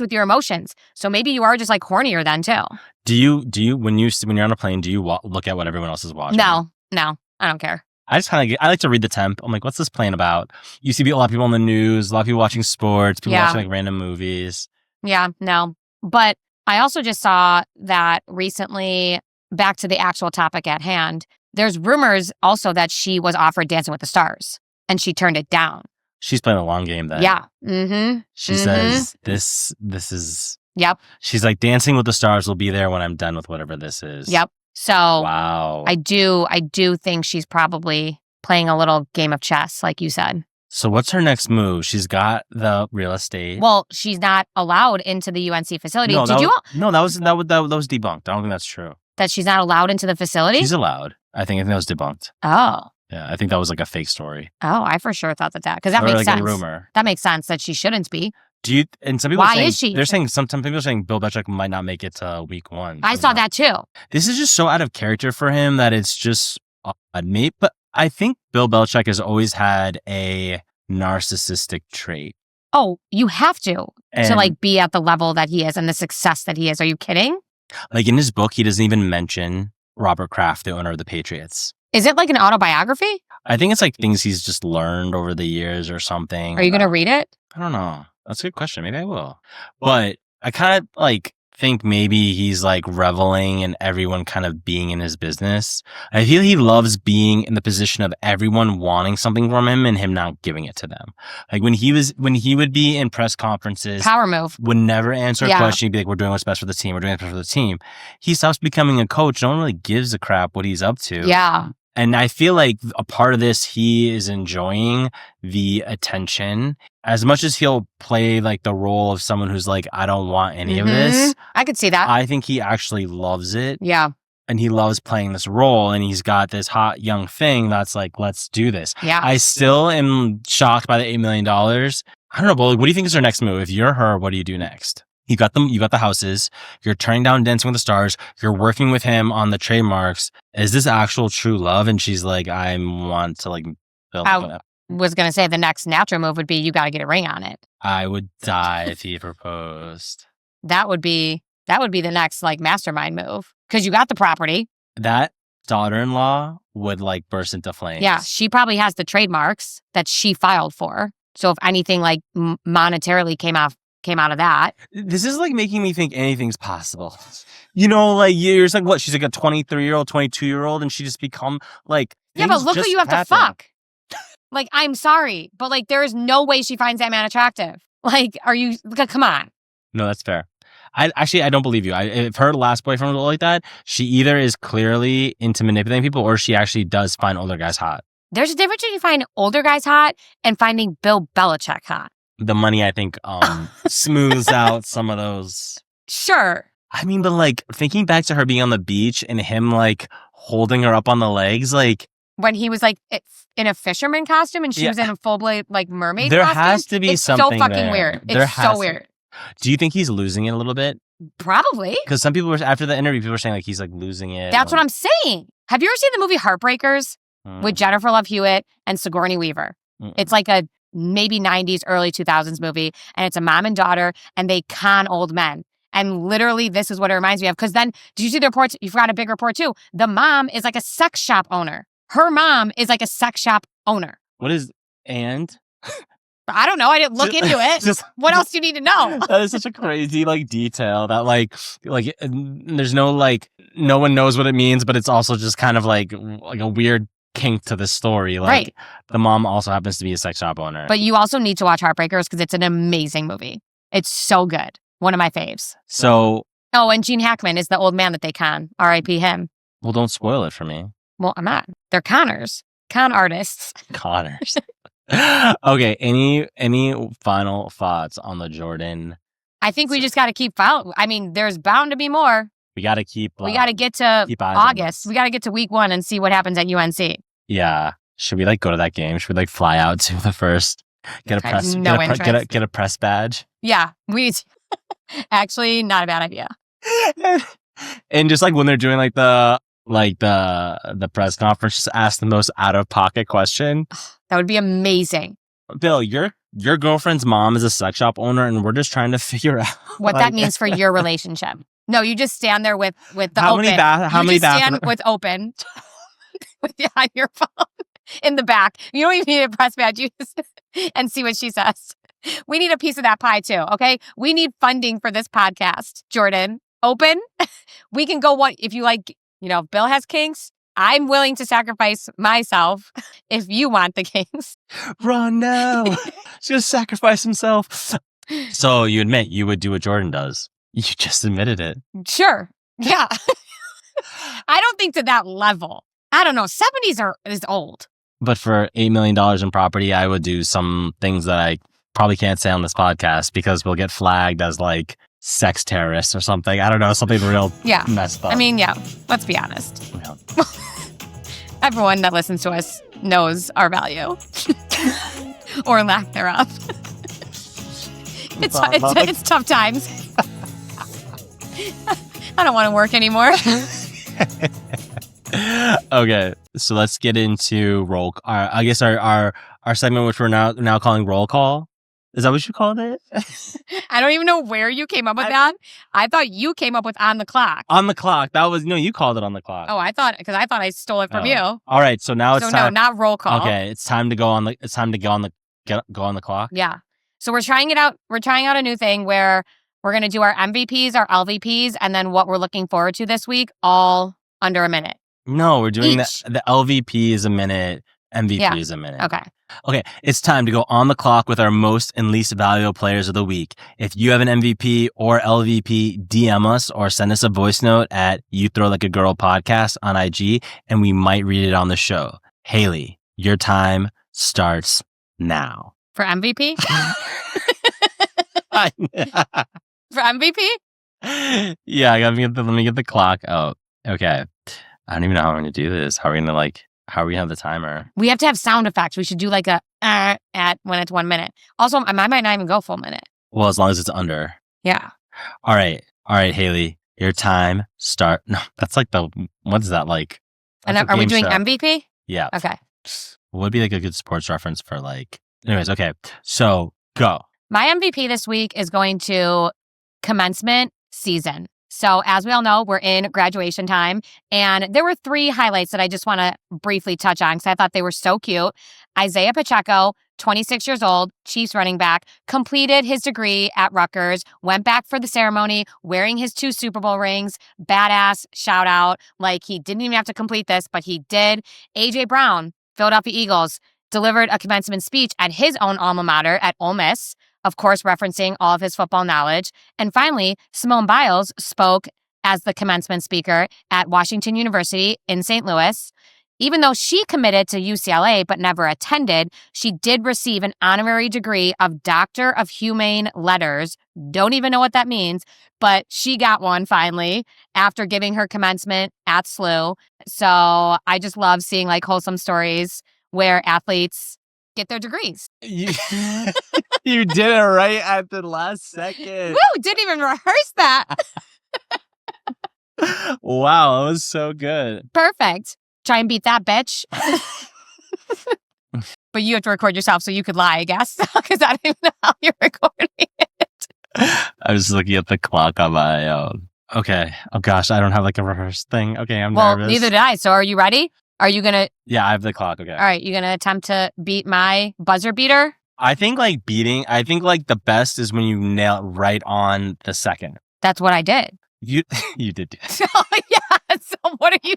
S2: with your emotions. So maybe you are just like hornier then too.
S1: Do you when you're on a plane, do you look at what everyone else is watching?
S2: No, I don't care.
S1: I like to read the temp. I'm like, what's this plane about? You see a lot of people on the news, a lot of people watching sports, people watching like random movies.
S2: Yeah, no. But I also just saw that recently, back to the actual topic at hand, there's rumors also that she was offered Dancing with the Stars and she turned it down.
S1: She's playing a long game then.
S2: Yeah. Mm-hmm.
S1: She says this is.
S2: Yep.
S1: She's like, Dancing with the Stars will be there when I'm done with whatever this is.
S2: Yep. So
S1: wow.
S2: I do think she's probably playing a little game of chess, like you said.
S1: So what's her next move? She's got the real estate.
S2: Well, she's not allowed into the UNC facility.
S1: No, that was debunked. I don't think that's true.
S2: That she's not allowed into the facility?
S1: She's allowed. I think that was debunked.
S2: Oh.
S1: Yeah, I think that was like a fake story.
S2: Oh, I for sure thought that because that makes
S1: like
S2: sense.
S1: A rumor.
S2: That makes sense that she shouldn't be.
S1: And some people
S2: Why is she?
S1: They're saying some people are saying Bill Belichick might not make it to week 1.
S2: I saw that too.
S1: This is just so out of character for him that it's just odd. But I think Bill Belichick has always had a narcissistic trait.
S2: Oh, you have to like be at the level that he is and the success that he is. Are you kidding?
S1: Like in his book, he doesn't even mention Robert Kraft, the owner of the Patriots.
S2: Is it like an autobiography?
S1: I think it's like things he's just learned over the years or something.
S2: Are you going to read it?
S1: I don't know. That's a good question. Maybe I will. But I kind of like think maybe he's like reveling in everyone kind of being in his business. I feel he loves being in the position of everyone wanting something from him and him not giving it to them. Like when he would be in press conferences,
S2: power move,
S1: would never answer a question. He'd be like, we're doing what's best for the team. We're doing what's best for the team. He stops becoming a coach. No one really gives a crap what he's up to.
S2: Yeah.
S1: And I feel like a part of this, he is enjoying the attention as much as he'll play like the role of someone who's like, I don't want any of this.
S2: I could see that.
S1: I think he actually loves it.
S2: Yeah.
S1: And he loves playing this role. And he's got this hot young thing that's like, let's do this.
S2: Yeah.
S1: I still am shocked by the $8 million. I don't know, but like, what do you think is her next move? If you're her, what do you do next? You got the houses. You're turning down Dancing with the Stars. You're working with him on the trademarks. Is this actual true love? And she's like, I want to like build
S2: I was going to say the next natural move would be you got to get a ring on it.
S1: I would die if he proposed.
S2: That would be the next like mastermind move because you got the property.
S1: That daughter-in-law would like burst into flames.
S2: Yeah, she probably has the trademarks that she filed for. So if anything like monetarily came out of that.
S1: This is like making me think anything's possible. You know, like you're like, what? She's like a 23-year-old, 22-year-old, and she just become like.
S2: Yeah, but look who you have to fuck. Like, I'm sorry, but like, there is no way she finds that man attractive. Like, come on.
S1: No, that's fair. I don't believe you. If her last boyfriend was like that, she either is clearly into manipulating people or she actually does find older guys hot.
S2: There's a difference between finding older guys hot and finding Bill Belichick hot.
S1: The money, I think, smooths out some of those.
S2: Sure.
S1: I mean, but like thinking back to her being on the beach and him like holding her up on the legs, like
S2: when he was like in a fisherman costume and she was in a full blade like mermaid
S1: there
S2: costume.
S1: Has to be
S2: it's
S1: something
S2: so fucking
S1: there.
S2: Weird. It's so weird.
S1: Do you think he's losing it a little bit?
S2: Probably.
S1: Because some people were, after the interview, people were saying like he's like losing it.
S2: That's what I'm saying. Have you ever seen the movie Heartbreakers with Jennifer Love Hewitt and Sigourney Weaver? It's like a maybe 90s, early 2000s movie. And it's a mom and daughter and they con old men. And literally, this is what it reminds me of. Because then, did you see the reports? You forgot a big report too. The mom is like a sex shop owner. Her mom is like a sex shop owner.
S1: What is, and?
S2: I don't know. I didn't look into it. What else do you need to know?
S1: That is such a crazy like detail that like there's no like, no one knows what it means, but it's also just kind of like a weird kink to the story. Like
S2: right.
S1: The mom also happens to be a sex shop owner.
S2: But you also need to watch Heartbreakers because it's an amazing movie. It's so good. One of my faves.
S1: So.
S2: Oh, and Gene Hackman is the old man that they con. R.I.P. him.
S1: Well, don't spoil it for me.
S2: Well, I'm not. They're conners. Con artists.
S1: Conners. Okay. Any final thoughts on the Jordan?
S2: I think we just got to keep following. I mean, there's bound to be more.
S1: We got to keep.
S2: We got to get to August. We got to get to week 1 and see what happens at UNC.
S1: Yeah. Should we like go to that game? Should we like fly out to the first? Get a press badge.
S2: Yeah, we actually not a bad idea.
S1: And just like when they're doing like the press conference, just ask the most out of pocket question.
S2: That would be amazing.
S1: Bill, your girlfriend's mom is a sex shop owner, and we're just trying to figure out
S2: what that means for your relationship. No, you just stand there with the
S1: how
S2: open.
S1: How many
S2: stand with open on your phone in the back. You don't even need a press badge. You just and see what she says. We need a piece of that pie too. Okay, we need funding for this podcast. Jordan, open. We can go. What if you like? You know, if Bill has kinks, I'm willing to sacrifice myself if you want the kinks.
S1: Run now. He's gonna sacrifice himself. So you admit you would do what Jordan does. You just admitted it.
S2: Sure. Yeah. I don't think to that level. I don't know. 70s is old.
S1: But for $8 million in property, I would do some things that I probably can't say on this podcast because we'll get flagged as like sex terrorists or something. I don't know, something real messed up.
S2: I mean, yeah, let's be honest. Yeah. Everyone that listens to us knows our value or lack thereof. It's tough times. I don't want to work anymore.
S1: Okay, so let's get into I guess our segment, which we're now calling roll call. Is that what you called it?
S2: I don't even know where you came up with that. I thought you came up with on the clock.
S1: On the clock. You called it on the clock.
S2: Oh, I thought I stole it from you.
S1: All right, so now it's time.
S2: No, not roll call.
S1: Okay, it's time to go on the clock.
S2: Yeah. So we're trying it out. We're trying out a new thing where we're going to do our MVPs, our LVPs, and then what we're looking forward to this week, all under a minute.
S1: No, we're doing the LVP is a minute, MVP is a minute. Okay, it's time to go on the clock with our most and least valuable players of the week. If you have an MVP or LVP, DM us or send us a voice note at You Throw Like a Girl podcast on IG, and we might read it on the show. Haley, your time starts now.
S2: For MVP? For MVP?
S1: Yeah, let me get the clock. Oh, okay. I don't even know how we're going to do this. How are we going to have the timer? We
S2: have to have sound effects. We should do like a at when it's 1 minute. Also, I might not even go full minute.
S1: Well, as long as it's under.
S2: Yeah.
S1: All right, Haley. Your time start. No, that's like what is that like?
S2: And are we doing MVP?
S1: Yeah.
S2: Okay.
S1: What would be like a good sports reference for like? Anyways, okay. So go.
S2: My MVP this week is going to commencement season. So as we all know, we're in graduation time. And there were 3 highlights that I just want to briefly touch on because I thought they were so cute. Isaiah Pacheco, 26 years old, Chiefs running back, completed his degree at Rutgers, went back for the ceremony, wearing his 2 Super Bowl rings. Badass, shout out. Like, he didn't even have to complete this, but he did. A.J. Brown, Philadelphia Eagles, delivered a commencement speech at his own alma mater at Ole Miss, of course, referencing all of his football knowledge. And finally, Simone Biles spoke as the commencement speaker at Washington University in St. Louis. Even though she committed to UCLA but never attended, she did receive an honorary degree of Doctor of Humane Letters. Don't even know what that means, but she got one finally after giving her commencement at SLU. So I just love seeing like wholesome stories where athletes get their degrees.
S1: You did it right at the last second.
S2: Woo! Didn't even rehearse that.
S1: Wow, that was so good.
S2: Perfect. Try and beat that, bitch. But you have to record yourself so you could lie, I guess, because I don't even know how you're recording it.
S1: I was looking at the clock on my own. Okay. Oh, gosh, I don't have like a rehearsed thing. Okay, I'm nervous.
S2: Well, neither did I. So are you ready? Are you going to...
S1: Yeah, I have the clock. Okay.
S2: All right, you going to attempt to beat my buzzer beater?
S1: I think like the best is when you nail it right on the second.
S2: That's what I did.
S1: You did do it.
S2: Oh, yeah. So what are you...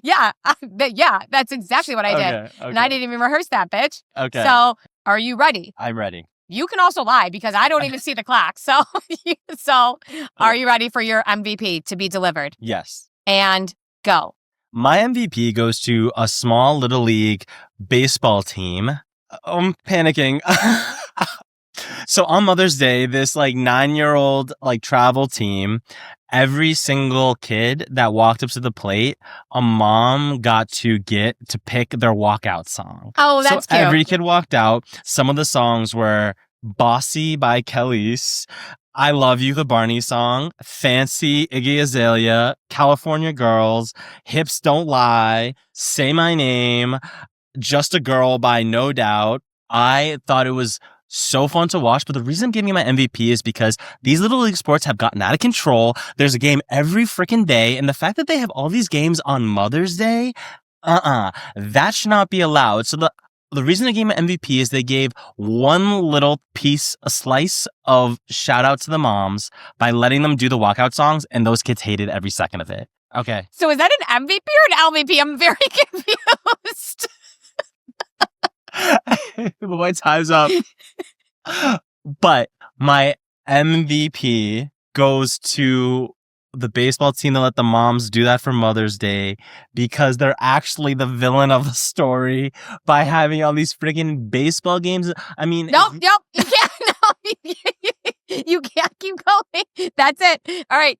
S2: Yeah, that's exactly what I did.
S1: Okay.
S2: And I didn't even rehearse that, bitch.
S1: Okay.
S2: So are you ready?
S1: I'm ready.
S2: You can also lie because I don't even see the clock. So are you ready for your MVP to be delivered?
S1: Yes.
S2: And go.
S1: My MVP goes to a small little league baseball team. I'm panicking. So on Mother's Day, this like 9-year-old like travel team, every single kid that walked up to the plate, a mom got to pick their walkout song.
S2: Oh, that's cute.
S1: Every kid walked out. Some of the songs were Bossy by Kellys, I Love You, the Barney song, Fancy, Iggy Azalea, California Girls, Hips Don't Lie, Say My Name, Just a Girl by No Doubt. I thought it was so fun to watch, but the reason I'm giving you my MVP is because these little league sports have gotten out of control. There's a game every freaking day, and the fact that they have all these games on Mother's Day, that should not be allowed. So the reason they gave my MVP is they gave one little piece, a slice of shout out to the moms by letting them do the walkout songs, and those kids hated every second of it. Okay.
S2: So is that an MVP or an LVP? I'm very confused.
S1: My time's up. But my MVP goes to the baseball team that let the moms do that for Mother's Day because they're actually the villain of the story by having all these freaking baseball games. I mean,
S2: Nope, you can't. No, you can't keep going. That's it. All right,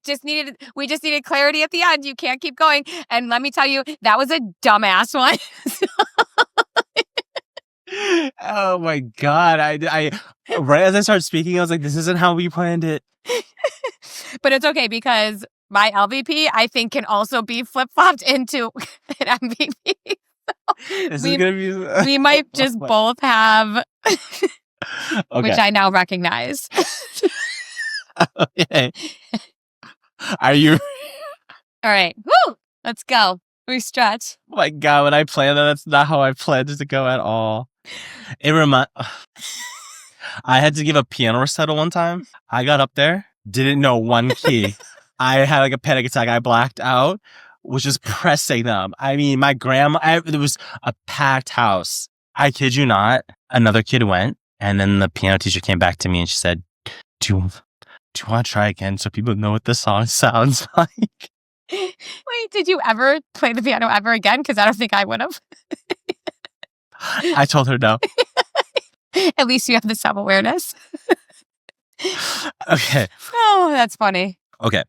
S2: we just needed clarity at the end. You can't keep going. And let me tell you, that was a dumbass one.
S1: Oh my God. I right as I started speaking, I was like, this isn't how we planned it.
S2: But it's okay because my LVP, I think, can also be flip-flopped into an MVP.
S1: This is going to be...
S2: We might just both have,
S1: Okay.
S2: which I now recognize.
S1: Okay. Are you...
S2: All right. Woo! Let's go. We stretch.
S1: Oh my God, when I planned that, that's not how I planned it to go at all. I had to give a piano recital one time. I got up there, didn't know one key. I had like a panic attack. I blacked out, was just pressing them. I mean, my grandma, it was a packed house. I kid you not. Another kid went, and then the piano teacher came back to me and she said, do you want to try again so people know what this song sounds like?
S2: Wait, did you ever play the piano ever again? Because I don't think I would have.
S1: I told her no.
S2: At least you have the self-awareness.
S1: Okay.
S2: Oh, that's funny.
S1: Okay.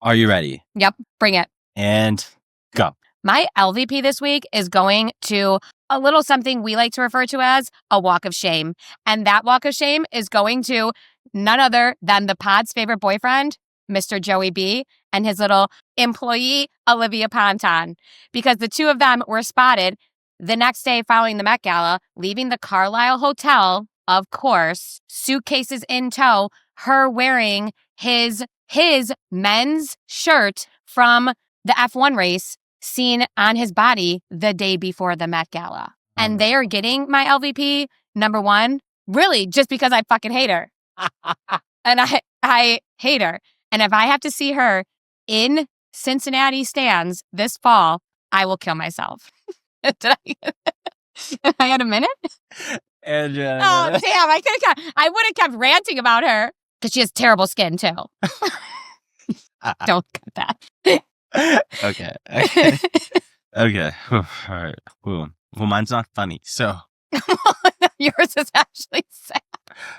S1: Are you ready?
S2: Yep. Bring it.
S1: And go.
S2: My LVP this week is going to a little something we like to refer to as a walk of shame. And that walk of shame is going to none other than the pod's favorite boyfriend, Mr. Joey B, and his little employee, Olivia Ponton, because the two of them were spotted the next day following the Met Gala, leaving the Carlisle Hotel, of course, suitcases in tow, her wearing his his men's shirt from the F1 race seen on his body the day before the Met Gala. And they are getting my LVP, number one, really just because I fucking hate her. And I hate her. And if I have to see her in Cincinnati stands this fall, I will kill myself. Did I had a minute?
S1: And
S2: oh, damn. I would have kept ranting about her because she has terrible skin, too. Don't cut that.
S1: Okay. Okay. All right. Well, mine's not funny, so.
S2: Yours is actually sad.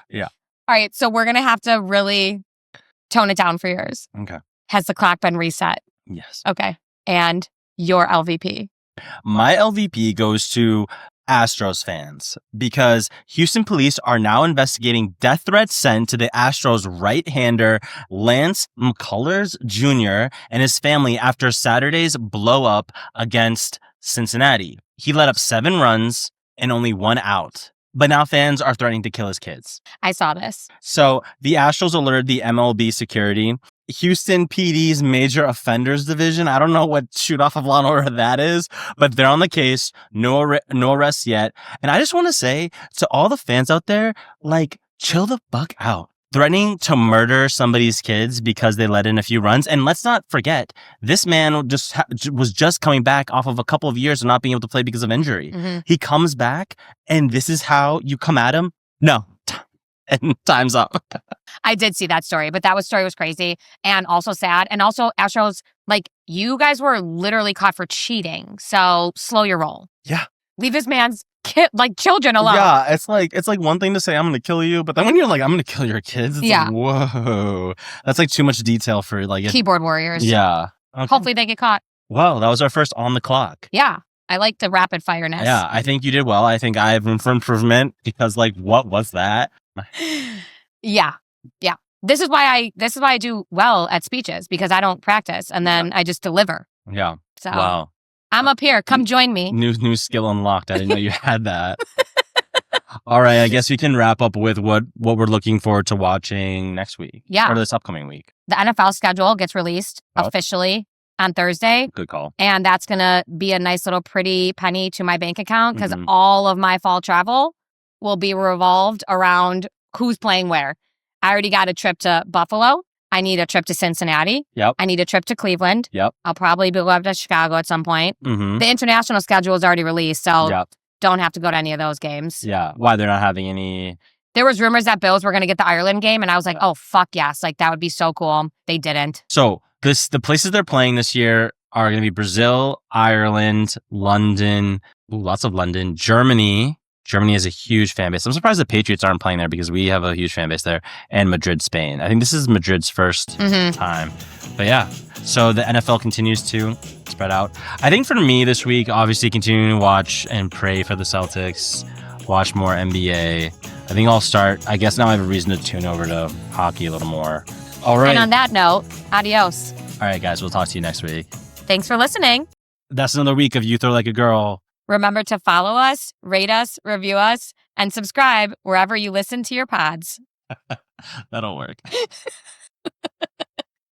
S1: Yeah.
S2: All right, so we're going to have to really tone it down for yours.
S1: Okay.
S2: Has the clock been reset?
S1: Yes.
S2: Okay. And your LVP?
S1: My LVP goes to Astros fans because Houston police are now investigating death threats sent to the Astros right-hander Lance McCullers Jr. and his family after Saturday's blow-up against Cincinnati. He let up 7 runs and only 1 out. But now fans are threatening to kill his kids.
S2: I saw this.
S1: So the Astros alerted the MLB security. Houston PD's Major Offenders Division. I don't know what shoot off of Law and Order that is, but they're on the case. No arrests yet. And I just want to say to all the fans out there, like, chill the fuck out. Threatening to murder somebody's kids because they let in a few runs. And let's not forget, this man was just coming back off of a couple of years of not being able to play because of injury. Mm-hmm. He comes back, and this is how you come at him? No. And time's up.
S2: I did see that story, but that story was crazy and also sad. And also, Astros, like, you guys were literally caught for cheating. So slow your roll.
S1: Yeah.
S2: Leave this man's children alone.
S1: Yeah, it's like one thing to say, I'm going to kill you, but then when you're like, I'm going to kill your kids, it's like, whoa. That's like too much detail for like...
S2: Keyboard warriors.
S1: Yeah. Okay.
S2: Hopefully they get caught.
S1: Wow, that was our first on the clock.
S2: Yeah. I like the rapid fireness.
S1: Yeah, I think you did well. I think I have room for improvement because like, what was that?
S2: Yeah. This is why I do well at speeches because I don't practice and then I just deliver.
S1: Yeah.
S2: So
S1: wow.
S2: I'm up here. Come join me.
S1: New skill unlocked. I didn't know you had that. All right. I guess we can wrap up with what we're looking forward to watching next week.
S2: Yeah.
S1: Or this upcoming week.
S2: The NFL schedule gets released officially on Thursday.
S1: Good call.
S2: And that's going to be a nice little pretty penny to my bank account because all of my fall travel will be revolved around who's playing where. I already got a trip to Buffalo. I need a trip to Cincinnati.
S1: Yep.
S2: I need a trip to Cleveland.
S1: Yep.
S2: I'll probably go up to Chicago at some point. Mm-hmm. The international schedule is already released, so don't have to go to any of those games.
S1: Yeah. Why they're not having any...
S2: There was rumors that Bills were going to get the Ireland game, and I was like, oh, fuck yes. Like, that would be so cool. They didn't.
S1: So the places they're playing this year are going to be Brazil, Ireland, London, lots of London, Germany. Germany has a huge fan base. I'm surprised the Patriots aren't playing there because we have a huge fan base there. And Madrid, Spain. I think this is Madrid's first time. But yeah, so the NFL continues to spread out. I think for me this week, obviously continuing to watch and pray for the Celtics, watch more NBA. I think I'll start, I guess now I have a reason to tune over to hockey a little more. All right.
S2: And on that note, adios.
S1: All right, guys, we'll talk to you next week.
S2: Thanks for listening.
S1: That's another week of You Throw Like a Girl.
S2: Remember to follow us, rate us, review us, and subscribe wherever you listen to your pods.
S1: That'll work.